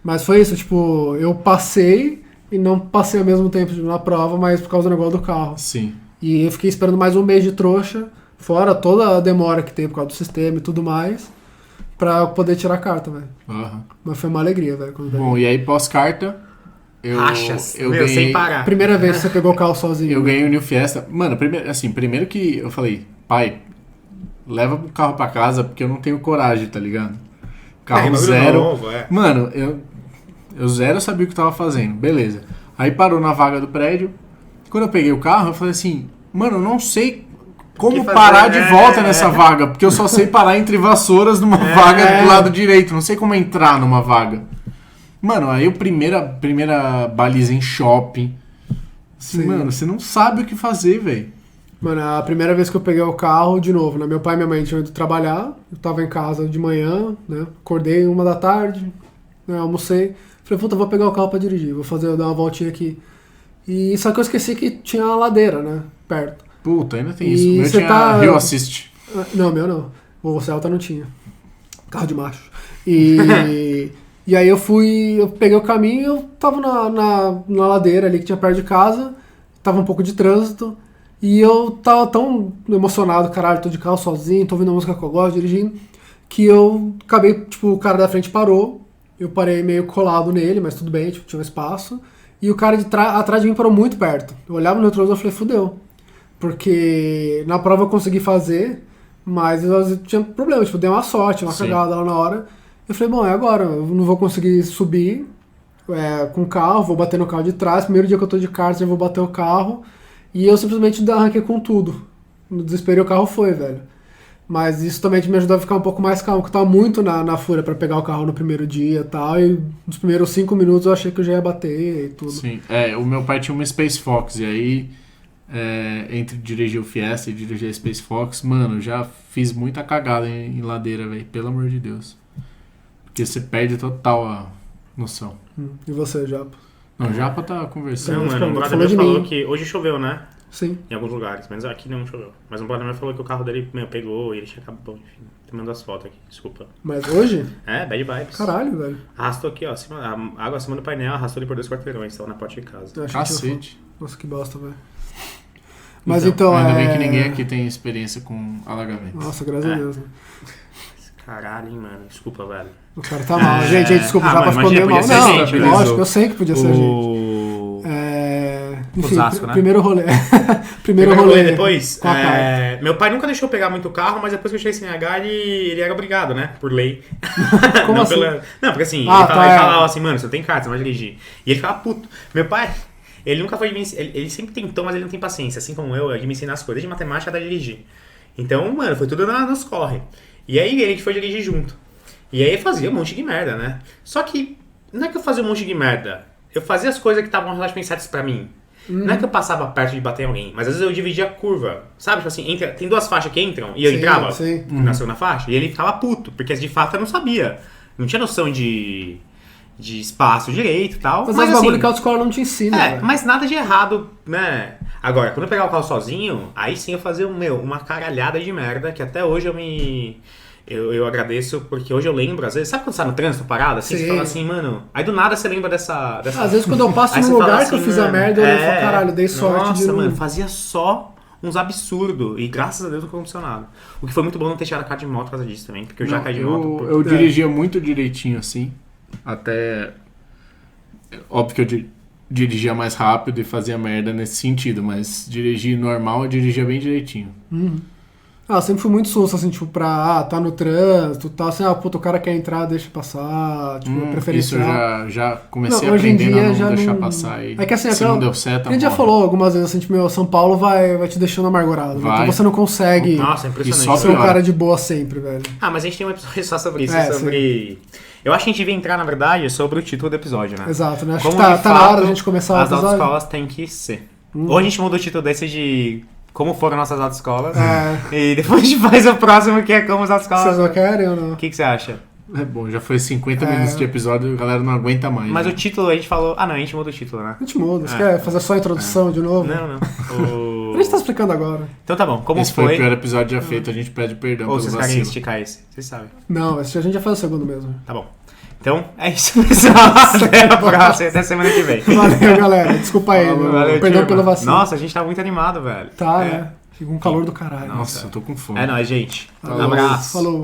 Mas foi isso, tipo, eu passei e não passei ao mesmo tempo na prova, mas por causa do negócio do carro. Sim. E eu fiquei esperando mais 1 mês de trouxa, fora toda a demora que tem por causa do sistema e tudo mais, pra poder tirar a carta, velho. Aham. Mas foi uma alegria, velho. quando Bom, e aí pós-carta, Rachas. eu Meu, ganhei... sem parar. Primeira vez que você pegou o carro sozinho. Eu ganhei o New Fiesta. Mano, primeiro que eu falei, pai, leva o carro pra casa porque eu não tenho coragem, tá ligado? Carro bagulho zero. novo, Mano, eu zero sabia o que eu tava fazendo, beleza. Aí parou na vaga do prédio. Quando eu peguei o carro, eu falei assim, mano, eu não sei como que fazer, parar de volta nessa vaga, porque eu só sei parar entre vassouras numa vaga do lado direito, não sei como entrar numa vaga. Mano, aí primeira baliza em shopping. Assim, Sim. mano, você não sabe o que fazer, velho. Mano, a primeira vez que eu peguei o carro, de novo, né? Meu pai e minha mãe tinham ido trabalhar, eu tava em casa de manhã, né? Acordei 1 da tarde, né? Almocei. Falei, puta, vou pegar o carro pra dirigir, vou dar uma voltinha aqui. E só que eu esqueci que tinha uma ladeira, né? Perto. Puta, ainda tem E isso. O meu você tinha tá- Rio Assist. Não, meu não. O Celta não tinha. Carro de macho. E, e aí eu peguei o caminho e eu tava na ladeira ali que tinha perto de casa, tava um pouco de trânsito, e eu tava tão emocionado, caralho, tô de carro sozinho, tô ouvindo a música que eu gosto, dirigindo, que eu acabei, tipo, o cara da frente parou, eu parei meio colado nele, mas tudo bem, tipo, tinha um espaço, e o cara atrás de mim parou muito perto. Eu olhava no retrovisor e falei, fudeu. Porque na prova eu consegui fazer, mas eu tinha problema, tipo, dei uma sorte, uma Sim. cagada lá na hora. Eu falei, bom, é agora, eu não vou conseguir subir com o carro, vou bater no carro de trás, primeiro dia que eu tô de kart eu vou bater o carro, e eu simplesmente arranquei com tudo. No desespero o carro foi, velho. Mas isso também me ajudou a ficar um pouco mais calmo, porque eu tava muito na fúria pra pegar o carro no primeiro dia e tal, e nos primeiros 5 minutos eu achei que eu já ia bater e tudo. Sim. O meu pai tinha uma Space Fox, e aí, entre dirigir o Fiesta e dirigir a Space Fox, mano, já fiz muita cagada em ladeira, velho, pelo amor de Deus. Porque você perde total a noção. E você, Japa? Não, o Japa tá conversando. Não, Você mano, um brother falou meu de falou mim. que hoje choveu, né? Sim. Em alguns lugares, mas aqui não choveu. Mas um brother meu falou que o carro dele, pegou e ele tinha acabado. Enfim, te mandando as fotos aqui, desculpa. Mas hoje? Bad vibes. Caralho, velho. Arrastou aqui, ó, a água acima do painel, arrastou ele por 2 quarteirões, estava na porta de casa. Eu achei que tinha Cacete. foto. Nossa, que bosta, velho. Mas então, Ainda bem que ninguém aqui tem experiência com alagamento. Nossa, graças a Deus, né? Caralho, hein, mano. Desculpa, velho. O cara tá mal. Gente, desculpa, Ah, já mas ficou meio mal. imagina, podia ser gente, Não, né? lógico, eu sei que podia ser gente. Enfim, Osasco, né? primeiro rolê. Primeiro rolê depois, Com a pai. meu pai nunca deixou eu pegar muito carro, mas depois que eu cheguei sem CNH, ele era obrigado, né? Por lei. Como não, assim? Não, porque assim, Ah, ele tá, falava assim, mano, você não tem carta, você não vai dirigir. E ele ficava puto. Meu pai, ele nunca foi de me ele sempre tentou, mas ele não tem paciência. Assim como eu, de me ensinar as coisas de matemática até dirigir. Então, mano, foi tudo nos corre. E aí ele que foi dirigir junto. E aí eu fazia um monte de merda, né? Só que, não é que eu fazia um monte de merda. Eu fazia as coisas que estavam relativamente certas pra mim. Não é que eu passava perto de bater em alguém, mas às vezes eu dividia a curva. Sabe, tipo assim, tem 2 faixas que entram e eu Sim, entrava sim. na segunda faixa e ele ficava puto, porque de fato eu não sabia. Não tinha noção de espaço direito e tal. Mas as assim, bagulho que a autoescola não te ensina, velho. mas nada de errado, né? Agora, quando eu pegava o carro sozinho, aí sim eu fazia uma caralhada de merda que até hoje eu agradeço porque hoje eu lembro, às vezes, sabe quando você tá no trânsito parado? Assim, Sim. você fala assim, mano. Aí do nada você lembra dessa. Às vezes quando eu passo Aí num você fala lugar que eu assim, fiz a mano, merda, eu falo, caralho, dei sorte nossa, de não... mano, fazia só uns absurdos. E graças a Deus não foi funcionado. O que foi muito bom não ter tirado a carta de moto por causa disso também, porque eu já Não, caí de moto. eu dirigia muito direitinho, assim. Até... Óbvio que eu dirigia mais rápido e fazia merda nesse sentido, mas dirigir normal, eu dirigia bem direitinho. Eu sempre fui muito susto, assim, tipo, tá no trânsito, tá assim, puta, o cara quer entrar, deixa passar, tipo, Isso preferencial. eu já comecei a Hoje em aprender dia a não já deixar não... passar. E É que assim, se não deu certo, a gente já morre. falou algumas vezes, assim, tipo, meu, São Paulo vai te deixando amargurado. Vai. Então você não consegue Nossa, é E impressionante. só ser um piora. cara de boa sempre, velho. Ah, mas a gente tem um episódio só sobre isso, É, sobre... Eu acho que a gente devia entrar, na verdade, sobre o título do episódio, né? Exato, né? Acho Como que tá de na hora fato, da gente começar o as episódio. autoescolas têm que ser. Ou a gente muda o título desse de como foram nossas autoescolas. E depois a gente faz o próximo que é como as autoescolas. Vocês não querem ou não? O que você acha? É bom, já foi 50 minutos de episódio e a galera não aguenta mais. Mas né? o título a gente falou... Ah, não, a gente muda o título, né? A gente muda. Você quer fazer só a introdução de novo? Não. A gente tá explicando agora. Então tá bom, como Esse foi o foi... pior episódio já feito, a gente pede perdão Ou pelo vocês querem vacilo. esticar esse? Vocês sabem. Não, a gente já faz o segundo mesmo. Tá bom. Então, é isso, pessoal. Até a próxima, até semana que vem. Valeu, galera. Desculpa aí, meu. Valeu, Perdão turma. pelo vacilo. Nossa, a gente tá muito animado, velho. Tá, né? Fica um calor do caralho. Nossa, eu tô com fome. É nóis, gente. Um Falou. abraço. Falou.